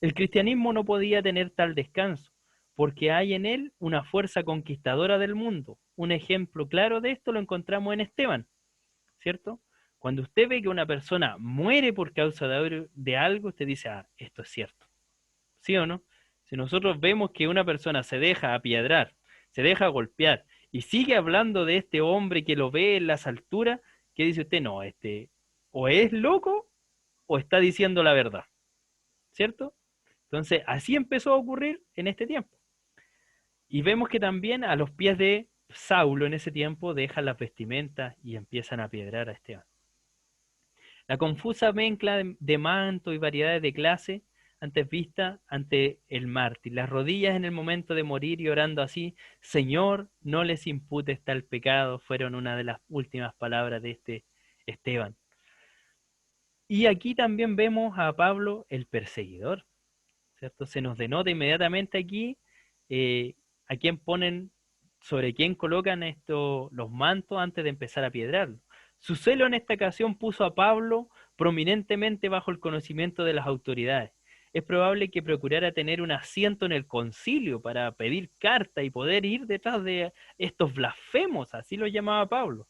El cristianismo no podía tener tal descanso, porque hay en él una fuerza conquistadora del mundo. Un ejemplo claro de esto lo encontramos en Esteban, ¿cierto? Cuando usted ve que una persona muere por causa de algo, usted dice, esto es cierto. ¿Sí o no? Si nosotros vemos que una persona se deja apiedrar, se deja golpear, y sigue hablando de este hombre que lo ve en las alturas, ¿qué dice usted? No, o es loco o está diciendo la verdad, ¿cierto? Entonces, así empezó a ocurrir en este tiempo. Y vemos que también a los pies de Saulo en ese tiempo dejan las vestimentas y empiezan a apiedrar a Esteban. La confusa mezcla de manto y variedades de clase antes vista ante el mártir, las rodillas en el momento de morir y orando así, Señor, no les imputes tal pecado, fueron una de las últimas palabras de este Esteban. Y aquí también vemos a Pablo el perseguidor, ¿cierto? Se nos denota inmediatamente aquí a quién ponen, sobre quién colocan los mantos antes de empezar a piedrarlo. Su celo en esta ocasión puso a Pablo prominentemente bajo el conocimiento de las autoridades. Es probable que procurara tener un asiento en el concilio para pedir carta y poder ir detrás de estos blasfemos, así lo llamaba Pablo,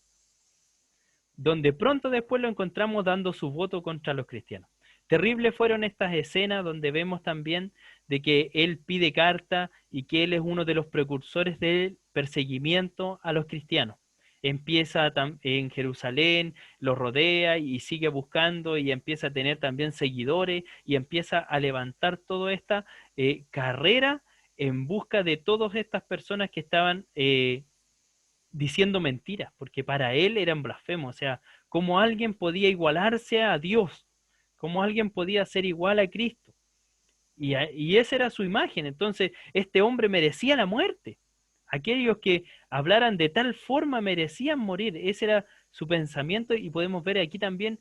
donde pronto después lo encontramos dando su voto contra los cristianos. Terribles fueron estas escenas donde vemos también de que él pide carta y que él es uno de los precursores del perseguimiento a los cristianos. Empieza en Jerusalén, lo rodea y sigue buscando y empieza a tener también seguidores y empieza a levantar toda esta carrera en busca de todas estas personas que estaban diciendo mentiras, porque para él eran blasfemos. O sea, ¿cómo alguien podía igualarse a Dios? ¿Cómo alguien podía ser igual a Cristo? Y esa era su imagen. Entonces, este hombre merecía la muerte. Aquellos que hablaran de tal forma merecían morir. Ese era su pensamiento y podemos ver aquí también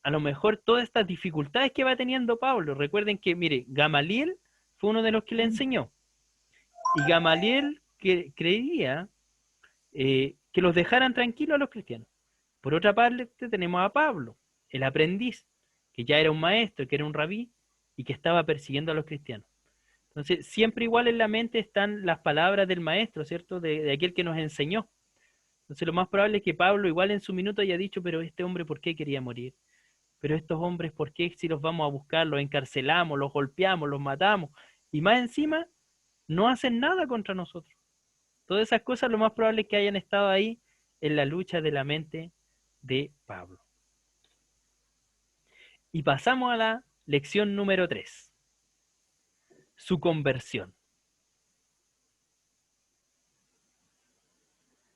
a lo mejor todas estas dificultades que va teniendo Pablo. Recuerden que, mire, Gamaliel fue uno de los que le enseñó. Y Gamaliel creía que los dejaran tranquilos a los cristianos. Por otra parte tenemos a Pablo, el aprendiz, que ya era un maestro, que era un rabí, y que estaba persiguiendo a los cristianos. Entonces, siempre igual en la mente están las palabras del maestro, ¿cierto? De aquel que nos enseñó. Entonces, lo más probable es que Pablo igual en su minuto haya dicho, pero este hombre, ¿por qué quería morir? Pero estos hombres, ¿por qué si los vamos a buscar, los encarcelamos, los golpeamos, los matamos? Y más encima, no hacen nada contra nosotros. Todas esas cosas, lo más probable es que hayan estado ahí en la lucha de la mente de Pablo. Y pasamos a la lección número 3. Su conversión.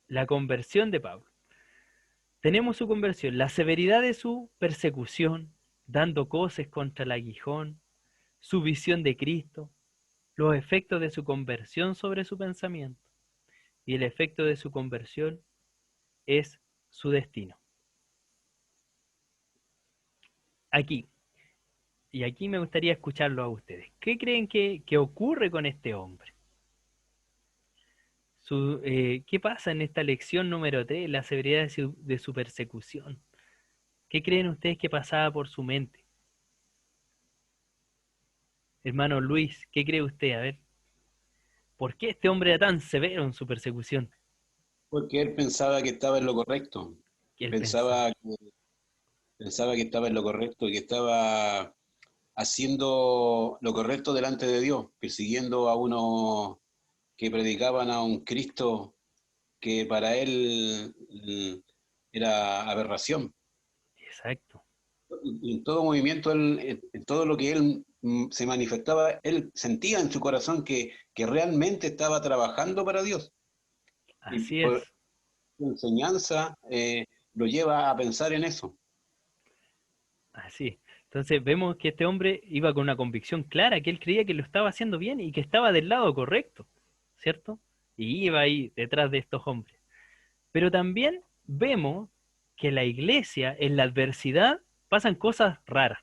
La conversión de Pablo. Tenemos su conversión, la severidad de su persecución, dando coces contra el aguijón, su visión de Cristo, los efectos de su conversión sobre su pensamiento. Y el efecto de su conversión es su destino. Aquí me gustaría escucharlo a ustedes. ¿Qué creen que ocurre con este hombre? ¿Qué pasa en esta lección número 3, la severidad de su persecución? ¿Qué creen ustedes que pasaba por su mente? Hermano Luis, ¿qué cree usted? A ver, ¿por qué este hombre era tan severo en su persecución? Porque él pensaba que estaba en lo correcto. Pensaba que estaba en lo correcto, que estaba haciendo lo correcto delante de Dios, persiguiendo a uno que predicaban a un Cristo que para él era aberración. Exacto. En todo movimiento, en todo lo que él se manifestaba, él sentía en su corazón que realmente estaba trabajando para Dios. Así es. su enseñanza lo lleva a pensar en eso. Así. Entonces vemos que este hombre iba con una convicción clara, que él creía que lo estaba haciendo bien y que estaba del lado correcto, ¿cierto? Y iba ahí detrás de estos hombres. Pero también vemos que en la iglesia, en la adversidad, pasan cosas raras,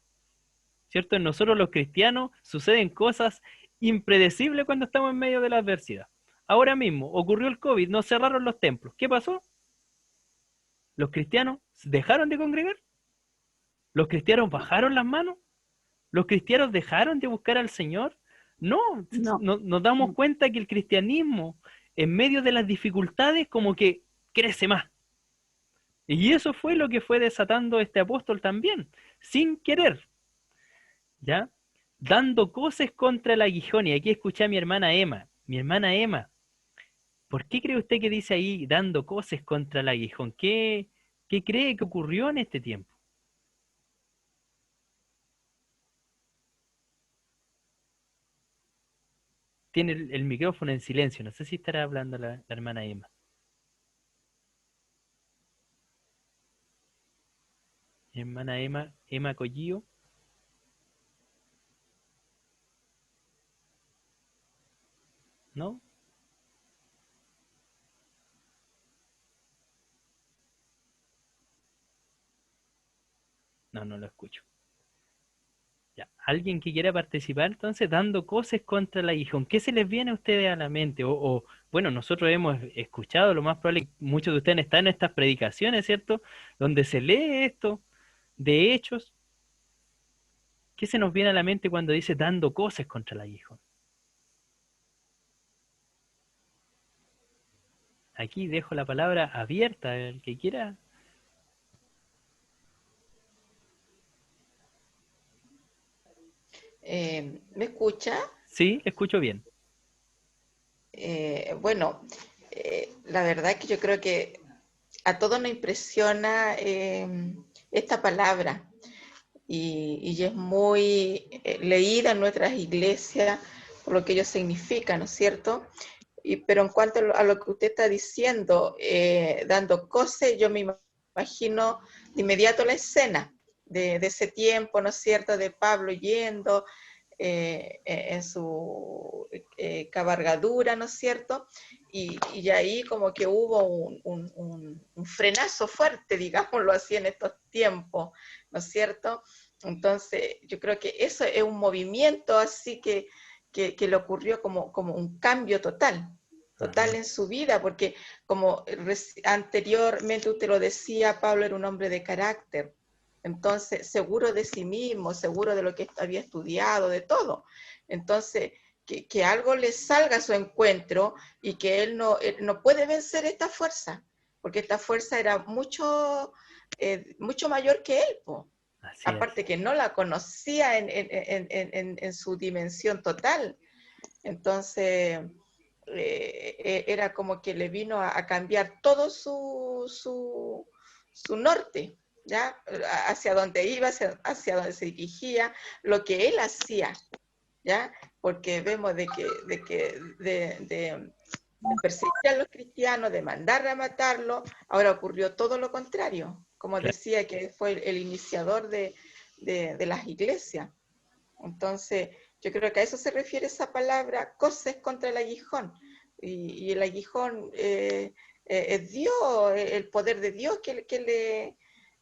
¿cierto? En nosotros los cristianos suceden cosas impredecibles cuando estamos en medio de la adversidad. Ahora mismo ocurrió el COVID, nos cerraron los templos. ¿Qué pasó? ¿Los cristianos dejaron de congregar? ¿Los cristianos bajaron las manos? ¿Los cristianos dejaron de buscar al Señor? No, nos damos cuenta que el cristianismo, en medio de las dificultades, como que crece más. Y eso fue lo que fue desatando este apóstol también, sin querer, ¿ya? Dando coces contra el aguijón. Y aquí escuché a mi hermana Emma. Mi hermana Emma, ¿por qué cree usted que dice ahí, dando coces contra el aguijón? ¿Qué cree que ocurrió en este tiempo? Tiene el micrófono en silencio. No sé si estará hablando la hermana Emma. Hermana Emma Collillo. ¿No? No lo escucho. Ya. ¿Alguien que quiera participar entonces dando coces contra el aguijón? ¿Qué se les viene a ustedes a la mente? Bueno, nosotros hemos escuchado, lo más probable, muchos de ustedes están en estas predicaciones, ¿cierto? Donde se lee esto de Hechos. ¿Qué se nos viene a la mente cuando dice dando coces contra el aguijón? Aquí dejo la palabra abierta, el que quiera. ¿Me escucha? Sí, escucho bien. Bueno, la verdad que yo creo que a todos nos impresiona esta palabra y es muy leída en nuestras iglesias por lo que ello significa, ¿no es cierto? Pero en cuanto a lo que usted está diciendo, dando coces, yo me imagino de inmediato la escena de ese tiempo, ¿no es cierto?, de Pablo yendo en su cabalgadura, ¿no es cierto? Y ahí como que hubo un frenazo fuerte, digámoslo así, en estos tiempos, ¿no es cierto? Entonces, yo creo que eso es un movimiento así que le ocurrió como un cambio total en su vida, porque como anteriormente usted lo decía, Pablo era un hombre de carácter, entonces seguro de sí mismo, seguro de lo que había estudiado, de todo. Entonces, que algo le salga a su encuentro y que él no puede vencer esta fuerza, porque esta fuerza era mucho mayor que él, po. Aparte que no la conocía en su dimensión total. Entonces, era como que le vino a cambiar todo su norte, ¿ya? Hacia dónde iba, hacia dónde se dirigía, lo que él hacía, ¿ya? Porque vemos de perseguir a los cristianos, de mandar a matarlos, ahora ocurrió todo lo contrario, como decía, que fue el iniciador de las iglesias. Entonces, yo creo que a eso se refiere esa palabra, coces contra el aguijón. Y el aguijón es Dios, el poder de Dios que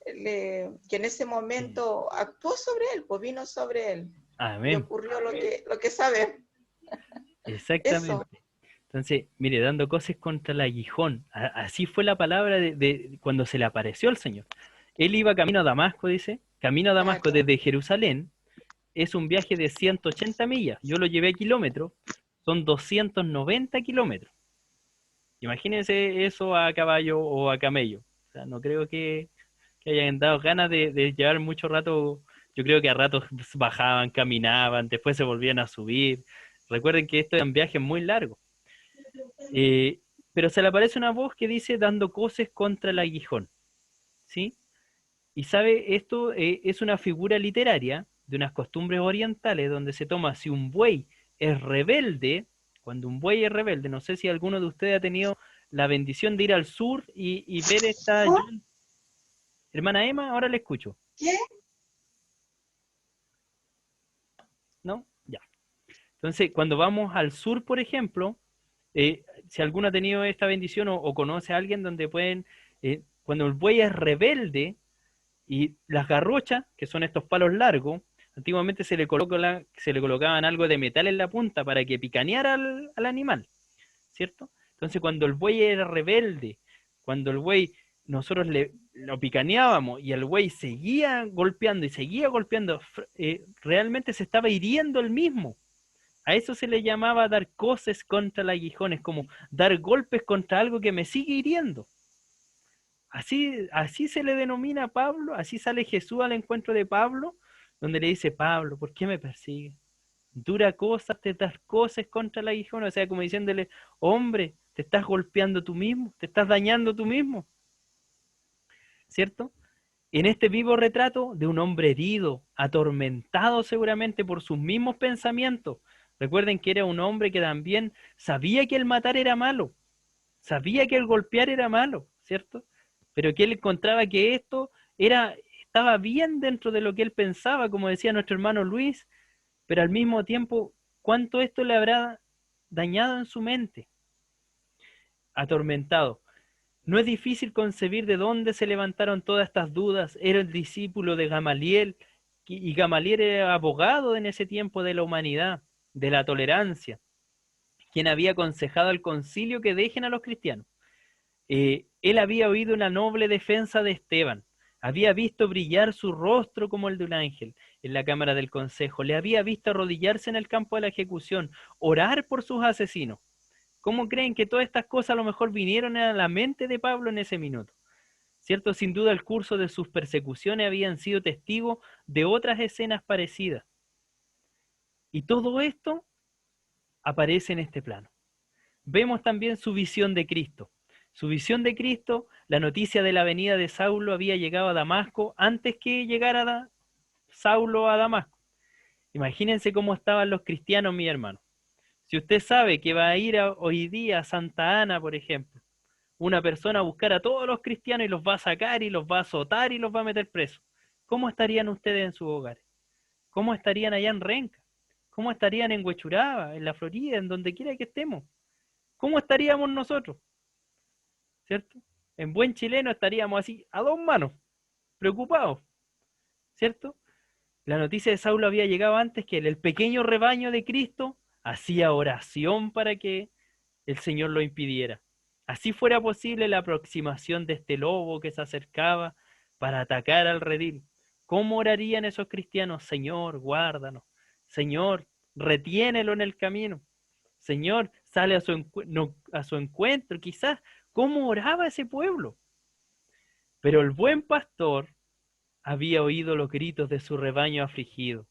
en ese momento actuó sobre él, pues vino sobre él. Amén. Y ocurrió lo que sabe. Exactamente. Eso. Entonces, mire, dando coces contra el aguijón. Así fue la palabra de cuando se le apareció al Señor. Él iba camino a Damasco, dice. Camino a Damasco desde Jerusalén. Es un viaje de 180 millas. Yo lo llevé a kilómetros. Son 290 kilómetros. Imagínense eso a caballo o a camello. O sea, no creo que hayan dado ganas de llevar mucho rato. Yo creo que a ratos bajaban, caminaban, después se volvían a subir. Recuerden que estos eran viajes muy largos. Pero se le aparece una voz que dice dando coces contra el aguijón. ¿Sí? Y sabe, esto es una figura literaria de unas costumbres orientales donde se toma si un buey es rebelde, cuando un buey es rebelde, no sé si alguno de ustedes ha tenido la bendición de ir al sur y ver esta... Hermana Emma, ahora le escucho. ¿Qué? ¿No? Ya. Entonces, cuando vamos al sur, por ejemplo, si alguno ha tenido esta bendición o conoce a alguien donde pueden, cuando el buey es rebelde y las garrochas, que son estos palos largos, antiguamente se le colocaban algo de metal en la punta para que picaneara al animal, ¿cierto? Entonces, cuando el buey era rebelde, cuando el buey nosotros lo picaneábamos y el buey seguía golpeando y seguía golpeando, realmente se estaba hiriendo él mismo. A eso se le llamaba dar coces contra el aguijón, es como dar golpes contra algo que me sigue hiriendo. Así se le denomina a Pablo, así sale Jesús al encuentro de Pablo, donde le dice, Pablo, ¿por qué me persigues? Dura cosa te das coces contra el aguijón, o sea, como diciéndole, hombre, te estás golpeando tú mismo, te estás dañando tú mismo, ¿cierto? En este vivo retrato de un hombre herido, atormentado seguramente por sus mismos pensamientos. Recuerden que era un hombre que también sabía que el matar era malo, sabía que el golpear era malo, ¿cierto? Pero que él encontraba que esto estaba bien dentro de lo que él pensaba, como decía nuestro hermano Luis, pero al mismo tiempo, ¿cuánto esto le habrá dañado en su mente? Atormentado. No es difícil concebir de dónde se levantaron todas estas dudas. Era el discípulo de Gamaliel, y Gamaliel era abogado en ese tiempo de la humanidad, de la tolerancia, quien había aconsejado al concilio que dejen a los cristianos. Él había oído una noble defensa de Esteban, había visto brillar su rostro como el de un ángel en la cámara del consejo, le había visto arrodillarse en el campo de la ejecución, orar por sus asesinos. ¿Cómo creen que todas estas cosas a lo mejor vinieron a la mente de Pablo en ese minuto? ¿Cierto? Sin duda el curso de sus persecuciones habían sido testigos de otras escenas parecidas. Y todo esto aparece en este plano. Vemos también su visión de Cristo. Su visión de Cristo, la noticia de la venida de Saulo había llegado a Damasco antes que llegara Saulo a Damasco. Imagínense cómo estaban los cristianos, mi hermano. Si usted sabe que va a ir hoy día a Santa Ana, por ejemplo, una persona a buscar a todos los cristianos y los va a sacar y los va a azotar y los va a meter presos, ¿cómo estarían ustedes en sus hogares? ¿Cómo estarían allá en Renca? ¿Cómo estarían en Huechuraba, en la Florida, en donde quiera que estemos? ¿Cómo estaríamos nosotros? ¿Cierto? En buen chileno estaríamos así, a dos manos, preocupados, ¿cierto? La noticia de Saulo había llegado antes que el pequeño rebaño de Cristo hacía oración para que el Señor lo impidiera. Así fuera posible la aproximación de este lobo que se acercaba para atacar al redil. ¿Cómo orarían esos cristianos? Señor, guárdanos. Señor, retiénelo en el camino. Señor, sale a su encuentro. Quizás, ¿cómo oraba ese pueblo? Pero el buen pastor había oído los gritos de su rebaño afligido.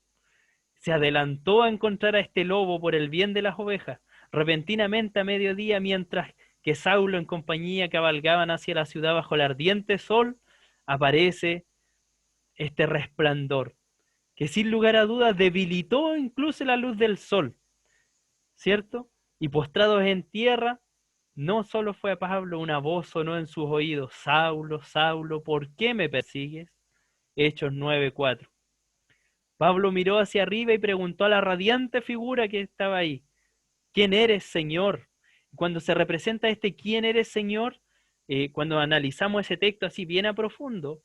Se adelantó a encontrar a este lobo por el bien de las ovejas. Repentinamente a mediodía, mientras que Saulo en compañía cabalgaban hacia la ciudad bajo el ardiente sol, aparece este resplandor, que sin lugar a dudas debilitó incluso la luz del sol, ¿cierto? Y postrados en tierra, no solo fue a Pablo, una voz sonó en sus oídos: Saulo, Saulo, ¿por qué me persigues? Hechos 9:4. Pablo miró hacia arriba y preguntó a la radiante figura que estaba ahí: ¿quién eres, Señor? Cuando se representa ¿quién eres, Señor? Cuando analizamos ese texto así bien a profundo,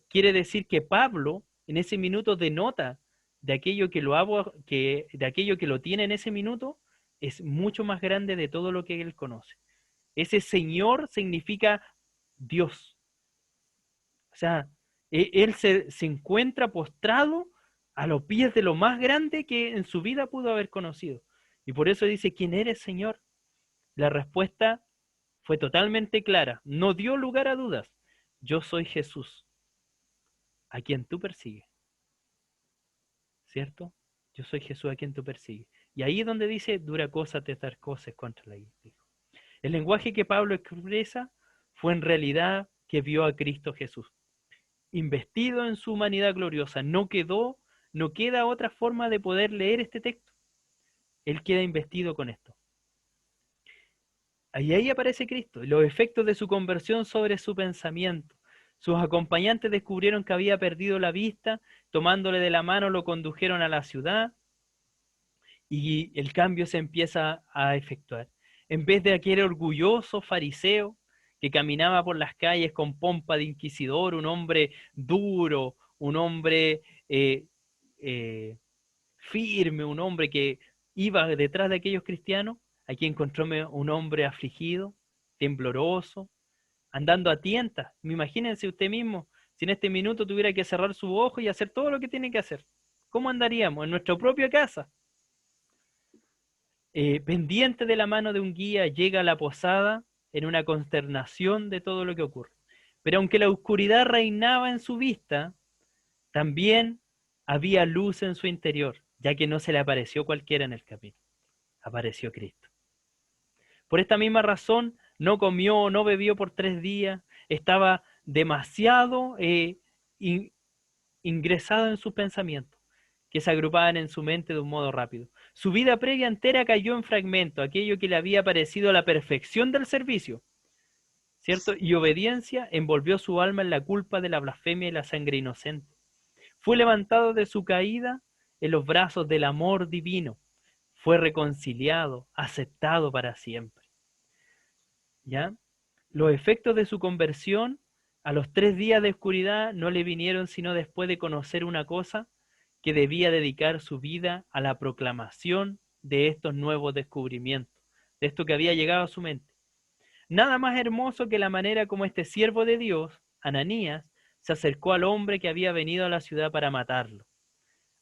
quiere decir que Pablo en ese minuto denota de aquello que lo tiene en ese minuto es mucho más grande de todo lo que él conoce. Ese Señor significa Dios. O sea, él se encuentra postrado a los pies de lo más grande que en su vida pudo haber conocido. Y por eso dice: ¿quién eres, Señor? La respuesta fue totalmente clara, no dio lugar a dudas. Yo soy Jesús, a quien tú persigues. ¿Cierto? Yo soy Jesús a quien tú persigues. Y ahí es donde dice: dura cosa te dar cosas contra la hijo. El lenguaje que Pablo expresa fue en realidad que vio a Cristo Jesús, investido en su humanidad gloriosa. No queda otra forma de poder leer este texto. Él queda investido con esto. Ahí aparece Cristo, y los efectos de su conversión sobre su pensamiento. Sus acompañantes descubrieron que había perdido la vista, tomándole de la mano lo condujeron a la ciudad, y el cambio se empieza a efectuar. En vez de aquel orgulloso fariseo que caminaba por las calles con pompa de inquisidor, un hombre duro, un hombre firme, un hombre que iba detrás de aquellos cristianos, aquí encontró un hombre afligido, tembloroso, andando a tientas. Imagínense usted mismo, si en este minuto tuviera que cerrar su ojo y hacer todo lo que tiene que hacer. ¿Cómo andaríamos? En nuestra propia casa. Pendiente de la mano de un guía, llega a la posada en una consternación de todo lo que ocurre. Pero aunque la oscuridad reinaba en su vista, también había luz en su interior, ya que no se le apareció cualquiera en el camino. Apareció Cristo. Por esta misma razón, no comió, no bebió por 3 días, estaba demasiado ingresado en sus pensamientos, que se agrupaban en su mente de un modo rápido. Su vida previa entera cayó en fragmentos, aquello que le había parecido la perfección del servicio, ¿cierto? Y obediencia envolvió su alma en la culpa de la blasfemia y la sangre inocente. Fue levantado de su caída en los brazos del amor divino. Fue reconciliado, aceptado para siempre. ¿Ya? Los efectos de su conversión a los 3 días de oscuridad no le vinieron sino después de conocer una cosa, que debía dedicar su vida a la proclamación de estos nuevos descubrimientos, de esto que había llegado a su mente. Nada más hermoso que la manera como este siervo de Dios, Ananías, se acercó al hombre que había venido a la ciudad para matarlo.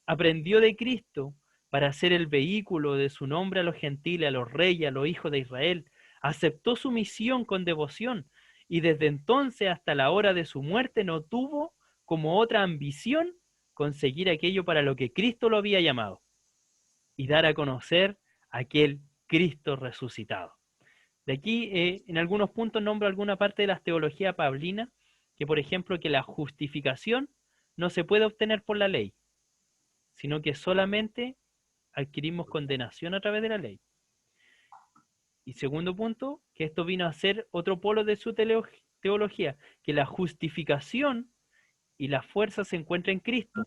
Aprendió de Cristo para ser el vehículo de su nombre a los gentiles, a los reyes, a los hijos de Israel. Aceptó su misión con devoción y desde entonces hasta la hora de su muerte no tuvo como otra ambición conseguir aquello para lo que Cristo lo había llamado y dar a conocer aquel Cristo resucitado. De aquí, en algunos puntos nombro alguna parte de la teología paulina, que por ejemplo que la justificación no se puede obtener por la ley, sino que solamente adquirimos condenación a través de la ley. Y segundo punto, que esto vino a ser otro polo de su teología, que la justificación y la fuerza se encuentra en Cristo,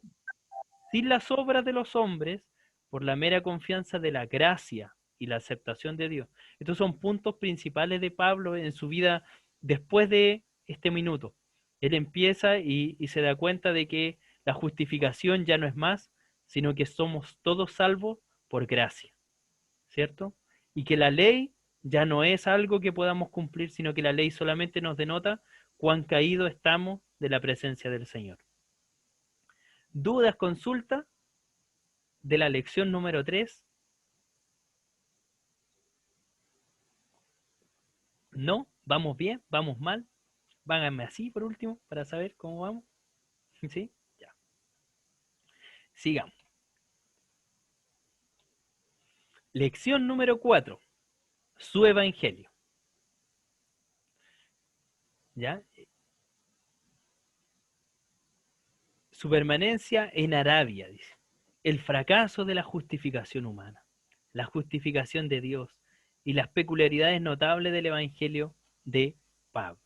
sin las obras de los hombres, por la mera confianza de la gracia y la aceptación de Dios. Estos son puntos principales de Pablo en su vida después de este minuto. Él empieza y se da cuenta de que la justificación ya no es más, sino que somos todos salvos por gracia, ¿cierto? Y que la ley ya no es algo que podamos cumplir, sino que la ley solamente nos denota cuán caídos estamos de la presencia del Señor. ¿Dudas, consulta de la lección número 3? ¿No? ¿Vamos bien? ¿Vamos mal? Váganme así por último para saber cómo vamos. ¿Sí? Ya. Sigamos. Lección número 4. Su evangelio. ¿Ya? Su permanencia en Arabia, dice. El fracaso de la justificación humana, la justificación de Dios y las peculiaridades notables del evangelio de Pablo.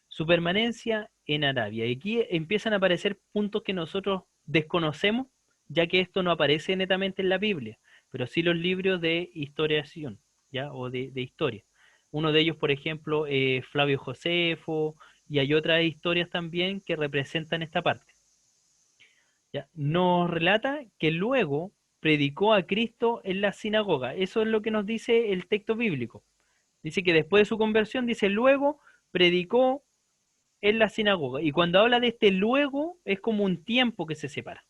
Su permanencia en Arabia. Y aquí empiezan a aparecer puntos que nosotros desconocemos, ya que esto no aparece netamente en la Biblia, pero sí los libros de historiación, ¿ya? O de historia. Uno de ellos, por ejemplo, Flavio Josefo, y hay otras historias también que representan esta parte. ¿Ya? Nos relata que luego predicó a Cristo en la sinagoga. Eso es lo que nos dice el texto bíblico. Dice que después de su conversión, dice, luego predicó en la sinagoga. Y cuando habla de este luego, es como un tiempo que se separa.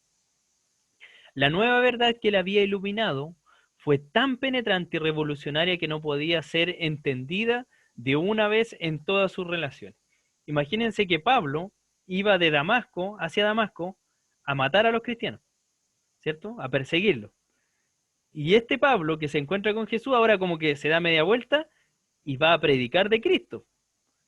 La nueva verdad que le había iluminado fue tan penetrante y revolucionaria que no podía ser entendida de una vez en todas sus relaciones. Imagínense que Pablo iba de Damasco hacia Damasco a matar a los cristianos, ¿cierto? A perseguirlos. Y este Pablo que se encuentra con Jesús ahora como que se da media vuelta y va a predicar de Cristo.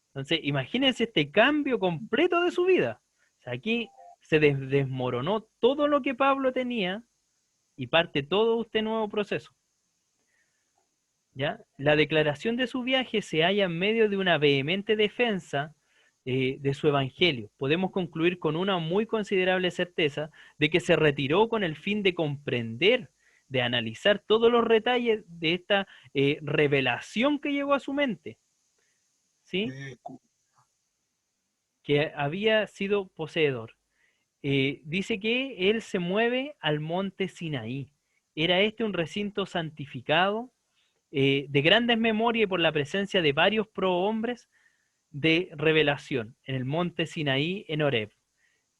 Entonces, imagínense este cambio completo de su vida. O sea, aquí se desmoronó todo lo que Pablo tenía y parte todo este nuevo proceso. ¿ya? La declaración de su viaje se halla en medio de una vehemente defensa de su evangelio. Podemos concluir con una muy considerable certeza de que se retiró con el fin de comprender, de analizar todos los detalles de esta revelación que llegó a su mente, ¿sí? Que había sido poseedor. Dice que él se mueve al monte Sinaí. Era este un recinto santificado, de grandes memorias y por la presencia de varios prohombres de revelación en el monte Sinaí en Horeb.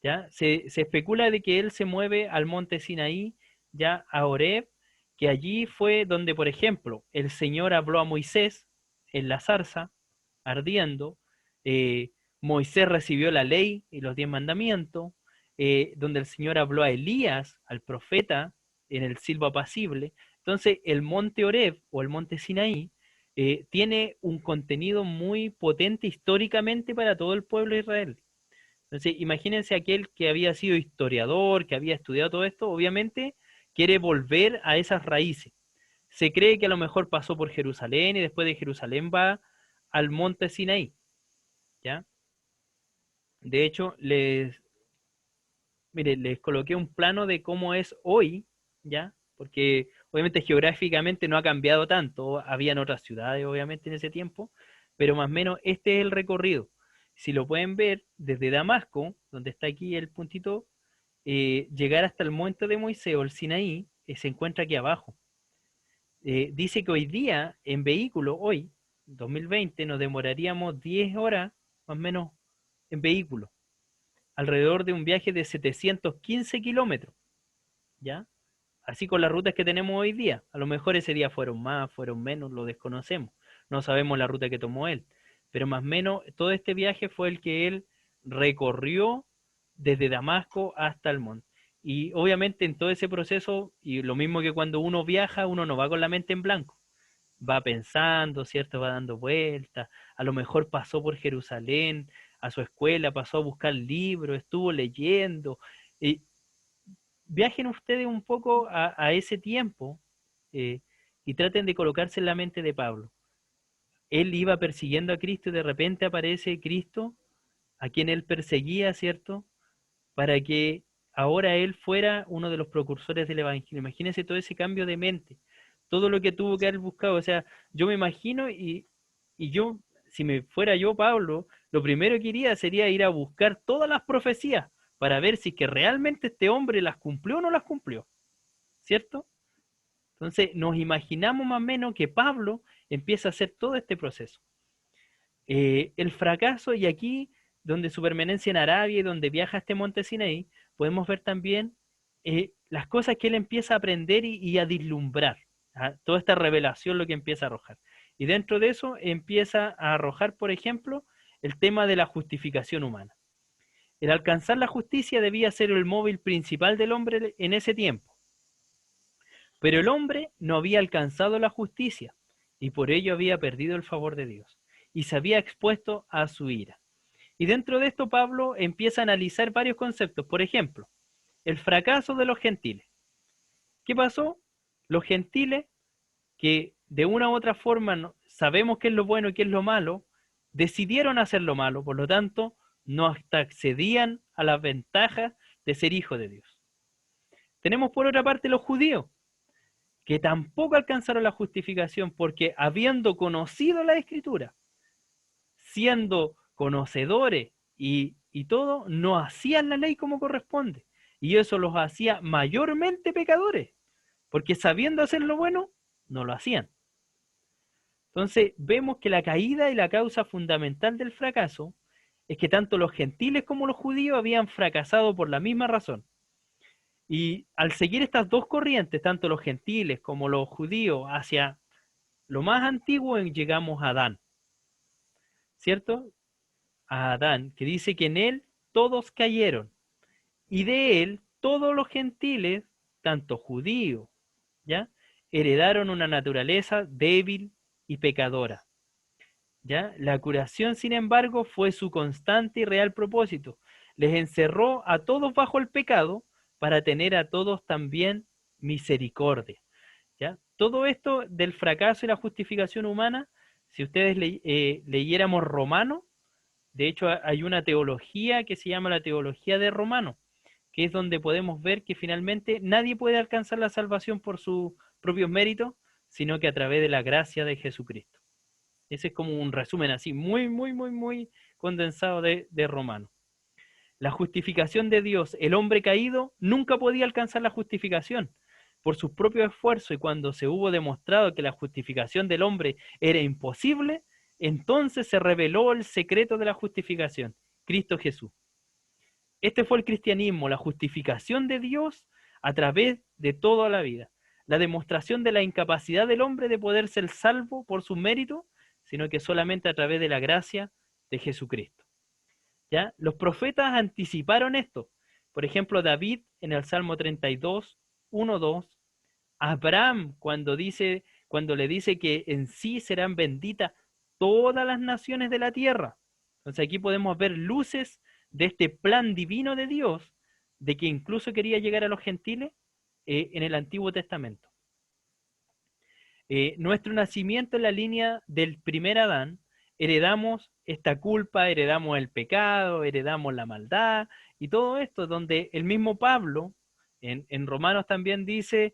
¿Ya? Se especula de que él se mueve al monte Sinaí, ya a Horeb, que allí fue donde, por ejemplo, el Señor habló a Moisés en la zarza, ardiendo, Moisés recibió la ley y los 10 mandamientos, donde el Señor habló a Elías, al profeta, en el silbo apacible. Entonces, el monte Horeb o el monte Sinaí tiene un contenido muy potente históricamente para todo el pueblo de Israel. Entonces, imagínense aquel que había sido historiador, que había estudiado todo esto, obviamente quiere volver a esas raíces. Se cree que a lo mejor pasó por Jerusalén y después de Jerusalén va al monte Sinaí, ¿ya? De hecho, les coloqué un plano de cómo es hoy, ¿ya? Porque obviamente geográficamente no ha cambiado tanto, habían otras ciudades obviamente en ese tiempo, pero más o menos este es el recorrido. Si lo pueden ver, desde Damasco, donde está aquí el puntito, llegar hasta el monte de Moisés o el Sinaí, se encuentra aquí abajo. Dice que hoy día, en vehículo, hoy, 2020, nos demoraríamos 10 horas, más o menos, en vehículo, alrededor de un viaje de 715 kilómetros, ¿ya? Así con las rutas que tenemos hoy día. A lo mejor ese día fueron más, fueron menos, lo desconocemos. No sabemos la ruta que tomó él. Pero más o menos todo este viaje fue el que él recorrió desde Damasco hasta el monte. Y obviamente en todo ese proceso, y lo mismo que cuando uno viaja, uno no va con la mente en blanco. Va pensando, ¿cierto? Va dando vueltas. A lo mejor pasó por Jerusalén, a su escuela, pasó a buscar libros, estuvo leyendo. Viajen ustedes un poco a ese tiempo y traten de colocarse en la mente de Pablo. Él iba persiguiendo a Cristo y de repente aparece Cristo, a quien él perseguía, ¿cierto? Para que ahora él fuera uno de los precursores del Evangelio. Imagínense todo ese cambio de mente, todo lo que tuvo que haber buscado. O sea, yo me imagino y yo, si me fuera yo, Pablo, lo primero que iría sería ir a buscar todas las profecías para ver si que realmente este hombre las cumplió o no las cumplió, ¿cierto? Entonces nos imaginamos más o menos que Pablo empieza a hacer todo este proceso. El fracaso, y aquí donde su permanencia en Arabia y donde viaja a este monte Sinaí, podemos ver también las cosas que él empieza a aprender y a vislumbrar, toda esta revelación lo que empieza a arrojar. Y dentro de eso empieza a arrojar, por ejemplo, el tema de la justificación humana. El alcanzar la justicia debía ser el móvil principal del hombre en ese tiempo. Pero el hombre no había alcanzado la justicia y por ello había perdido el favor de Dios y se había expuesto a su ira. Y dentro de esto Pablo empieza a analizar varios conceptos. Por ejemplo, el fracaso de los gentiles. ¿Qué pasó? Los gentiles, que de una u otra forma sabemos qué es lo bueno y qué es lo malo, decidieron hacer lo malo, por lo tanto, no hasta accedían a las ventajas de ser hijo de Dios. Tenemos por otra parte los judíos, que tampoco alcanzaron la justificación porque habiendo conocido la Escritura, siendo conocedores y todo, no hacían la ley como corresponde. Y eso los hacía mayormente pecadores, porque sabiendo hacer lo bueno, no lo hacían. Entonces vemos que la caída y la causa fundamental del fracaso es que tanto los gentiles como los judíos habían fracasado por la misma razón. Y al seguir estas dos corrientes, tanto los gentiles como los judíos, hacia lo más antiguo, llegamos a Adán, ¿cierto? A Adán, que dice que en él todos cayeron, y de él todos los gentiles, tanto judíos, ¿ya? Heredaron una naturaleza débil y pecadora, ¿ya? La curación, sin embargo, fue su constante y real propósito. Les encerró a todos bajo el pecado, para tener a todos también misericordia. ¿Ya? Todo esto del fracaso y la justificación humana, si ustedes leyéramos Romano, de hecho hay una teología que se llama la teología de Romano, que es donde podemos ver que finalmente nadie puede alcanzar la salvación por sus propios méritos, sino que a través de la gracia de Jesucristo. Ese es como un resumen así, muy condensado de Romano. La justificación de Dios, el hombre caído nunca podía alcanzar la justificación por sus propios esfuerzos, y cuando se hubo demostrado que la justificación del hombre era imposible, entonces se reveló el secreto de la justificación, Cristo Jesús. Este fue el cristianismo, la justificación de Dios a través de toda la vida. La demostración de la incapacidad del hombre de poder ser salvo por sus méritos, sino que solamente a través de la gracia de Jesucristo. ¿Ya? Los profetas anticiparon esto. Por ejemplo, David en el Salmo 32, 1, 2. Abraham cuando le dice que en sí serán benditas todas las naciones de la tierra. Entonces aquí podemos ver luces de este plan divino de Dios, de que incluso quería llegar a los gentiles en el Antiguo Testamento. Nuestro nacimiento en la línea del primer Adán, heredamos esta culpa, heredamos el pecado, heredamos la maldad y todo esto, donde el mismo Pablo en Romanos también dice,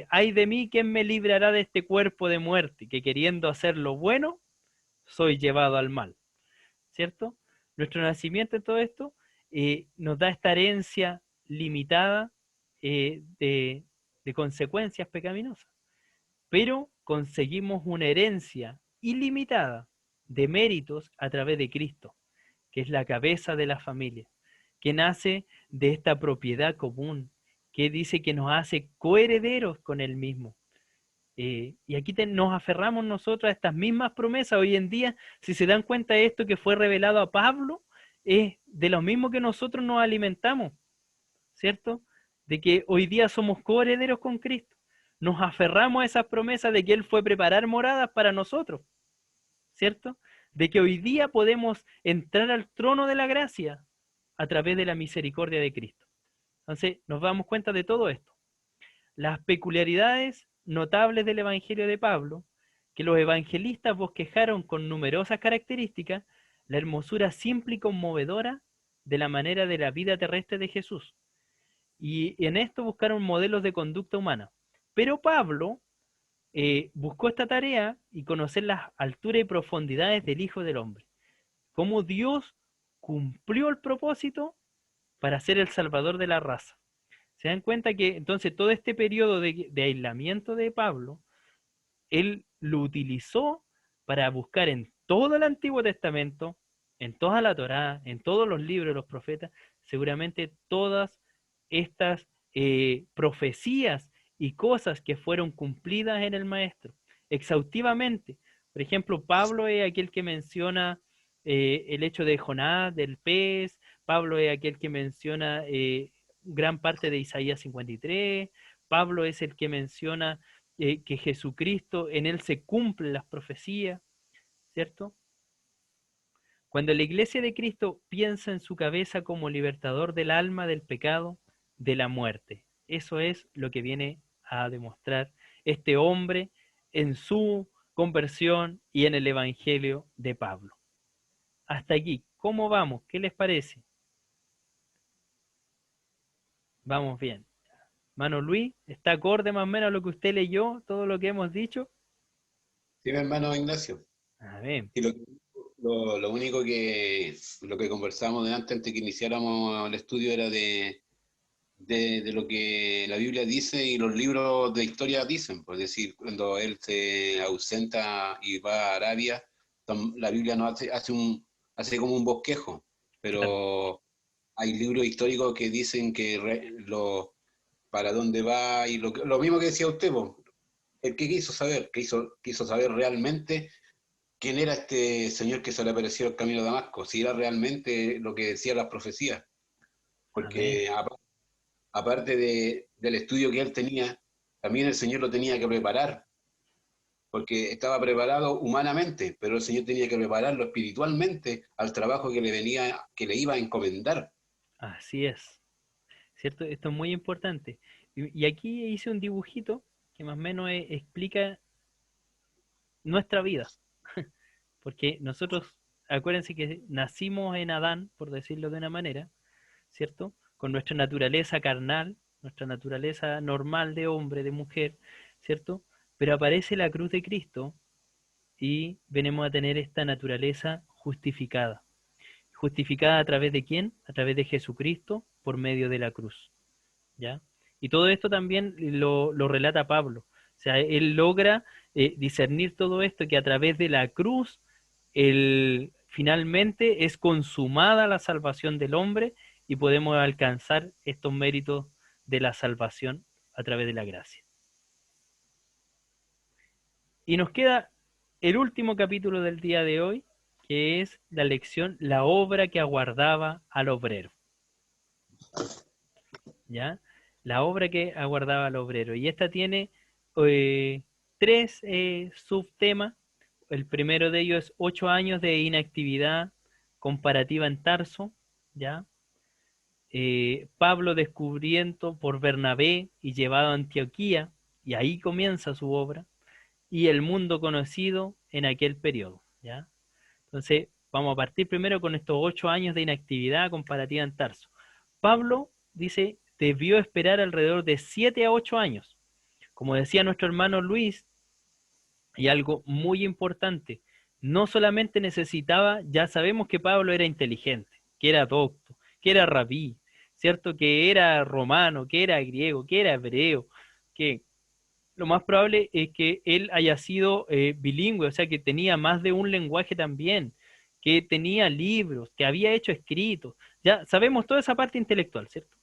ay de mí, ¿quién me librará de este cuerpo de muerte? Que queriendo hacer lo bueno, soy llevado al mal. ¿Cierto? Nuestro nacimiento en todo esto nos da esta herencia limitada de consecuencias pecaminosas. Pero conseguimos una herencia ilimitada de méritos a través de Cristo, que es la cabeza de la familia, que nace de esta propiedad común, que dice que nos hace coherederos con Él mismo. Y aquí nos aferramos nosotros a estas mismas promesas. Hoy en día, si se dan cuenta de esto que fue revelado a Pablo, es de lo mismo que nosotros nos alimentamos, ¿cierto? De que hoy día somos coherederos con Cristo. Nos aferramos a esas promesas de que Él fue a preparar moradas para nosotros, ¿cierto? De que hoy día podemos entrar al trono de la gracia a través de la misericordia de Cristo. Entonces, nos damos cuenta de todo esto. Las peculiaridades notables del Evangelio de Pablo, que los evangelistas bosquejaron con numerosas características, la hermosura simple y conmovedora de la manera de la vida terrestre de Jesús. Y en esto buscaron modelos de conducta humana. Pero Pablo buscó esta tarea y conocer las alturas y profundidades del Hijo del Hombre. Cómo Dios cumplió el propósito para ser el Salvador de la raza. Se dan cuenta que entonces todo este periodo de aislamiento de Pablo, él lo utilizó para buscar en todo el Antiguo Testamento, en toda la Torá, en todos los libros de los profetas, seguramente todas estas profecías y cosas que fueron cumplidas en el Maestro, exhaustivamente. Por ejemplo, Pablo es aquel que menciona el hecho de Jonás, del pez. Pablo es aquel que menciona gran parte de Isaías 53. Pablo es el que menciona que Jesucristo, en él se cumplen las profecías, ¿cierto? Cuando la iglesia de Cristo piensa en su cabeza como libertador del alma, del pecado, de la muerte, eso es lo que viene a demostrar este hombre en su conversión y en el Evangelio de Pablo. Hasta aquí, ¿cómo vamos? ¿Qué les parece? Vamos bien. Hermano Luis, ¿está acorde más o menos a lo que usted leyó, todo lo que hemos dicho? Sí, mi hermano Ignacio. A ver. Y lo único que lo que conversamos antes que iniciáramos el estudio era de lo que la Biblia dice y los libros de historia dicen. Por decir, cuando él se ausenta y va a Arabia, la Biblia nos hace como un bosquejo, pero claro, hay libros históricos que dicen que para dónde va, y lo mismo que decía usted, el que quiso saber realmente quién era este señor que se le apareció el camino de Damasco, si era realmente lo que decían las profecías, porque aparte del estudio que él tenía, también el Señor lo tenía que preparar, porque estaba preparado humanamente, pero el Señor tenía que prepararlo espiritualmente al trabajo que le iba a encomendar. Así es, ¿cierto? Esto es muy importante. Y aquí hice un dibujito que más o menos explica nuestra vida. Porque nosotros, acuérdense que nacimos en Adán, por decirlo de una manera, ¿cierto? Con nuestra naturaleza carnal, nuestra naturaleza normal de hombre, de mujer, ¿cierto? Pero aparece la cruz de Cristo y venimos a tener esta naturaleza justificada. ¿Justificada a través de quién? A través de Jesucristo por medio de la cruz, ¿ya? Y todo esto también lo relata Pablo. O sea, él logra discernir todo esto, que a través de la cruz finalmente es consumada la salvación del hombre y podemos alcanzar estos méritos de la salvación a través de la gracia. Y nos queda el último capítulo del día de hoy, que es la lección, la obra que aguardaba al obrero. ¿Ya? La obra que aguardaba al obrero. Y esta tiene 3 subtemas. El primero de ellos es 8 años de inactividad comparativa en Tarso, ¿ya? Pablo descubriendo por Bernabé y llevado a Antioquía, y ahí comienza su obra, y el mundo conocido en aquel periodo, ¿ya? Entonces, vamos a partir primero con estos 8 años de inactividad comparativa en Tarso. Pablo dice, debió esperar alrededor de 7 a 8 años. Como decía nuestro hermano Luis, y algo muy importante, no solamente necesitaba, ya sabemos que Pablo era inteligente, que era docto, que era rabí, ¿cierto? Que era romano, que era griego, que era hebreo, que lo más probable es que él haya sido bilingüe, o sea, que tenía más de un lenguaje también, que tenía libros, que había hecho escritos. Ya sabemos toda esa parte intelectual, ¿cierto?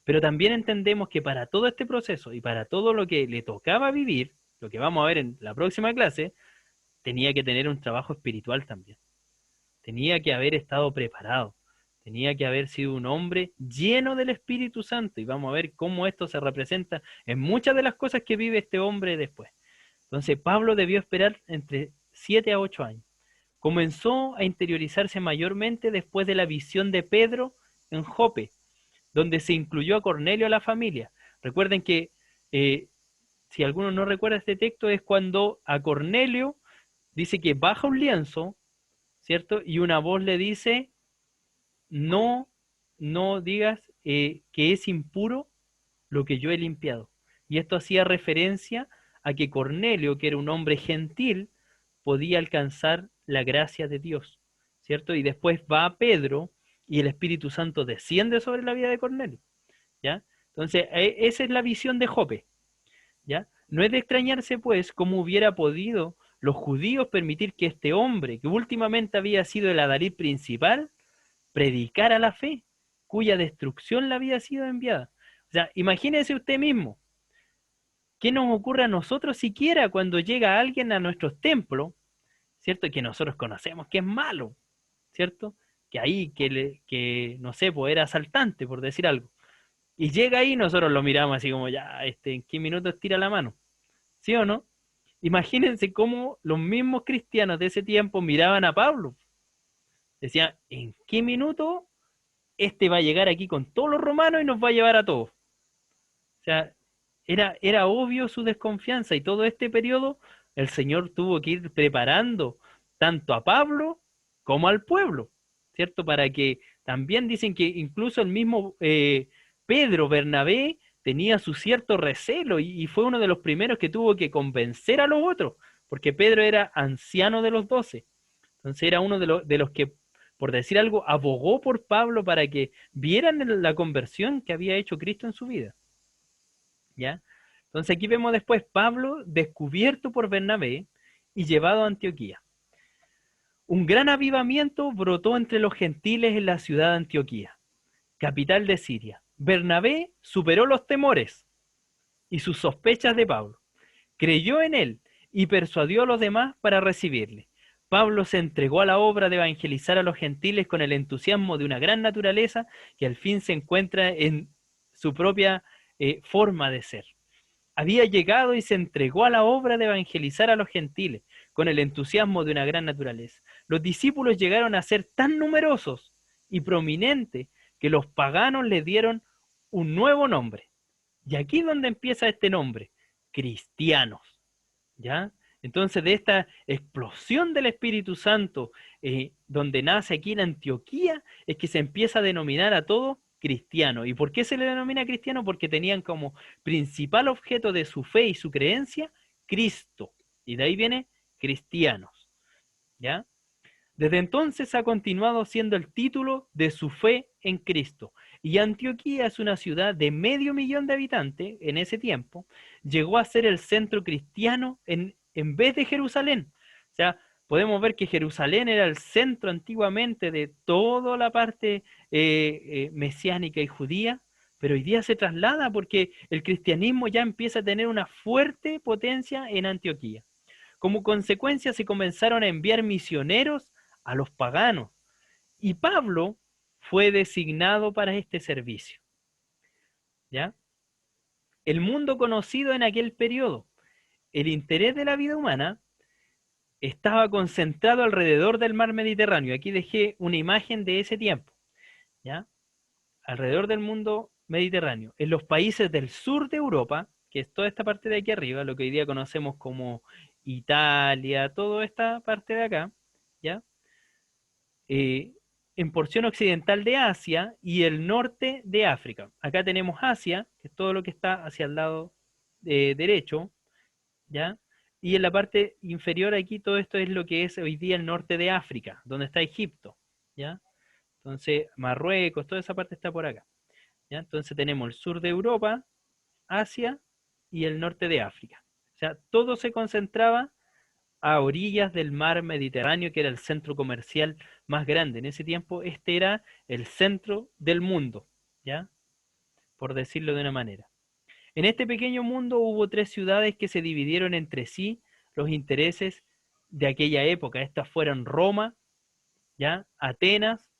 Pero también entendemos que para todo este proceso y para todo lo que le tocaba vivir, lo que vamos a ver en la próxima clase, tenía que tener un trabajo espiritual también. Tenía que haber estado preparado. Tenía que haber sido un hombre lleno del Espíritu Santo. Y vamos a ver cómo esto se representa en muchas de las cosas que vive este hombre después. Entonces, Pablo debió esperar entre 7 a 8 años. Comenzó a interiorizarse mayormente después de la visión de Pedro en Jope, donde se incluyó a Cornelio a la familia. Recuerden que, si alguno no recuerda este texto, es cuando a Cornelio dice que baja un lienzo, ¿cierto? Y una voz le dice, no digas que es impuro lo que yo he limpiado. Y esto hacía referencia a que Cornelio, que era un hombre gentil, podía alcanzar la gracia de Dios, ¿cierto? Y después va Pedro y el Espíritu Santo desciende sobre la vida de Cornelio, ¿ya? Entonces, esa es la visión de Jope, ¿ya? No es de extrañarse, pues, cómo hubiera podido los judíos permitir que este hombre, que últimamente había sido el adalid principal, predicara la fe, cuya destrucción le había sido enviada. O sea, imagínese usted mismo, ¿qué nos ocurre a nosotros siquiera cuando llega alguien a nuestros templos, ¿cierto? Que nosotros conocemos que es malo, ¿cierto? Que ahí, que no sé, pues era asaltante, por decir algo. Y llega ahí, nosotros lo miramos así como, ya, ¿en qué minutos tira la mano? ¿Sí o no? Imagínense cómo los mismos cristianos de ese tiempo miraban a Pablo. Decían, ¿en qué minuto este va a llegar aquí con todos los romanos y nos va a llevar a todos? O sea, era obvio su desconfianza, y todo este periodo el Señor tuvo que ir preparando tanto a Pablo como al pueblo, ¿cierto? Para que también dicen que incluso el mismo Pedro, Bernabé, tenía su cierto recelo y fue uno de los primeros que tuvo que convencer a los otros, porque Pedro era anciano de los 12. Entonces era uno de los que, por decir algo, abogó por Pablo para que vieran la conversión que había hecho Cristo en su vida, ¿ya? Entonces aquí vemos después Pablo descubierto por Bernabé y llevado a Antioquía. Un gran avivamiento brotó entre los gentiles en la ciudad de Antioquía, capital de Siria. Bernabé superó los temores y sus sospechas de Pablo. Creyó en él y persuadió a los demás para recibirle. Pablo se entregó a la obra de evangelizar a los gentiles con el entusiasmo de una gran naturaleza que al fin se encuentra en su propia forma de ser. Había llegado y se entregó a la obra de evangelizar a los gentiles con el entusiasmo de una gran naturaleza. Los discípulos llegaron a ser tan numerosos y prominentes que los paganos le dieron un nuevo nombre. Y aquí es donde empieza este nombre, cristianos, ¿ya? Entonces, de esta explosión del Espíritu Santo, donde nace aquí en Antioquía, es que se empieza a denominar a todos cristianos. ¿Y por qué se le denomina cristiano? Porque tenían como principal objeto de su fe y su creencia Cristo. Y de ahí viene cristianos, ¿ya? Desde entonces ha continuado siendo el título de su fe en Cristo. Y Antioquía es una ciudad de 500.000 de habitantes en ese tiempo. Llegó a ser el centro cristiano en vez de Jerusalén. O sea, podemos ver que Jerusalén era el centro antiguamente de toda la parte mesiánica y judía, pero hoy día se traslada porque el cristianismo ya empieza a tener una fuerte potencia en Antioquía. Como consecuencia se comenzaron a enviar misioneros a los paganos, y Pablo fue designado para este servicio, ¿ya? El mundo conocido en aquel periodo, el interés de la vida humana, estaba concentrado alrededor del mar Mediterráneo. Aquí dejé una imagen de ese tiempo, ¿ya? Alrededor del mundo Mediterráneo, en los países del sur de Europa, que es toda esta parte de aquí arriba, lo que hoy día conocemos como Italia, toda esta parte de acá, ¿ya? En porción occidental de Asia y el norte de África. Acá tenemos Asia, que es todo lo que está hacia el lado derecho, ¿ya? Y en la parte inferior aquí todo esto es lo que es hoy día el norte de África, donde está Egipto, ¿ya? Entonces Marruecos, toda esa parte está por acá, ¿ya? Entonces tenemos el sur de Europa, Asia y el norte de África. O sea, todo se concentraba a orillas del mar Mediterráneo, que era el centro comercial más grande. En ese tiempo este era el centro del mundo, ¿ya? Por decirlo de una manera. En este pequeño mundo hubo 3 ciudades que se dividieron entre sí los intereses de aquella época. Estas fueron Roma, ¿ya? Atenas,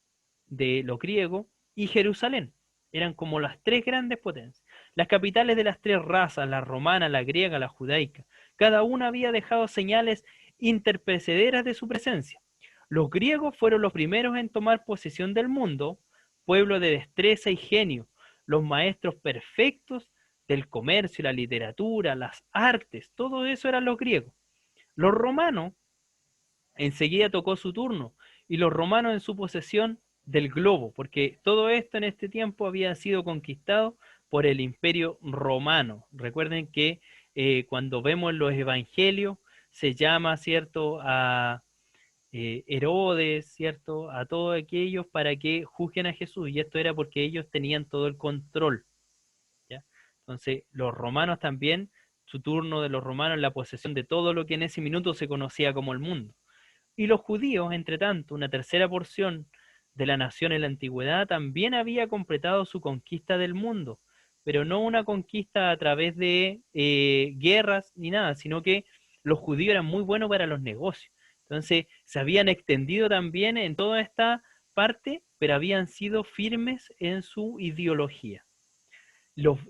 de lo griego, y Jerusalén. Eran como las 3 grandes potencias. Las capitales de las 3 razas, la romana, la griega, la judaica. Cada una había dejado señales interprecederas de su presencia. Los griegos fueron los primeros en tomar posesión del mundo, pueblo de destreza y genio, los maestros perfectos del comercio, la literatura, las artes, todo eso eran los griegos. Los romanos enseguida tocó su turno, y los romanos en su posesión del globo, porque todo esto en este tiempo había sido conquistado por el Imperio Romano. Recuerden que cuando vemos los evangelios se llama, ¿cierto?, a Herodes, ¿cierto?, a todos aquellos para que juzguen a Jesús, y esto era porque ellos tenían todo el control, ¿ya? Entonces los romanos también, su turno de los romanos en la posesión de todo lo que en ese minuto se conocía como el mundo. Y los judíos, entre tanto, una tercera porción de la nación en la antigüedad, también había completado su conquista del mundo, pero no una conquista a través de guerras ni nada, sino que los judíos eran muy buenos para los negocios. Entonces se habían extendido también en toda esta parte, pero habían sido firmes en su ideología.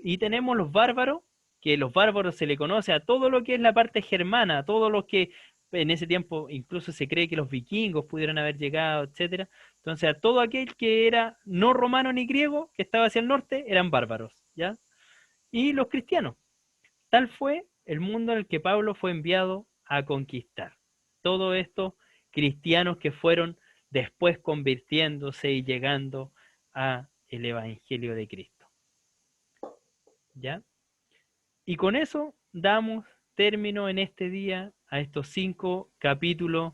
Y tenemos los bárbaros, que los bárbaros se le conoce a todo lo que es la parte germana, a todos los que en ese tiempo incluso se cree que los vikingos pudieron haber llegado, etcétera. Entonces a todo aquel que era no romano ni griego, que estaba hacia el norte, eran bárbaros, ¿ya? Y los cristianos. Tal fue el mundo en el que Pablo fue enviado a conquistar. Todos estos cristianos que fueron después convirtiéndose y llegando a el Evangelio de Cristo, ¿ya? Y con eso damos término en este día a estos 5 capítulos,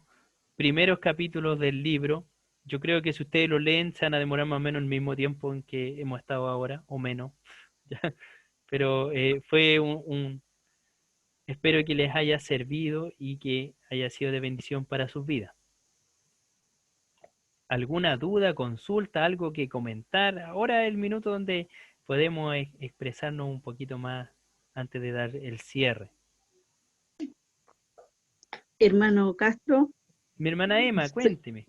primeros capítulos del libro. Yo creo que si ustedes lo leen se van a demorar más o menos el mismo tiempo en que hemos estado ahora, o menos. ¿Ya? Pero fue espero que les haya servido y que haya sido de bendición para sus vidas. ¿Alguna duda, consulta, algo que comentar? Ahora es el minuto donde podemos expresarnos un poquito más antes de dar el cierre. Hermano Castro. Mi hermana Emma, cuénteme.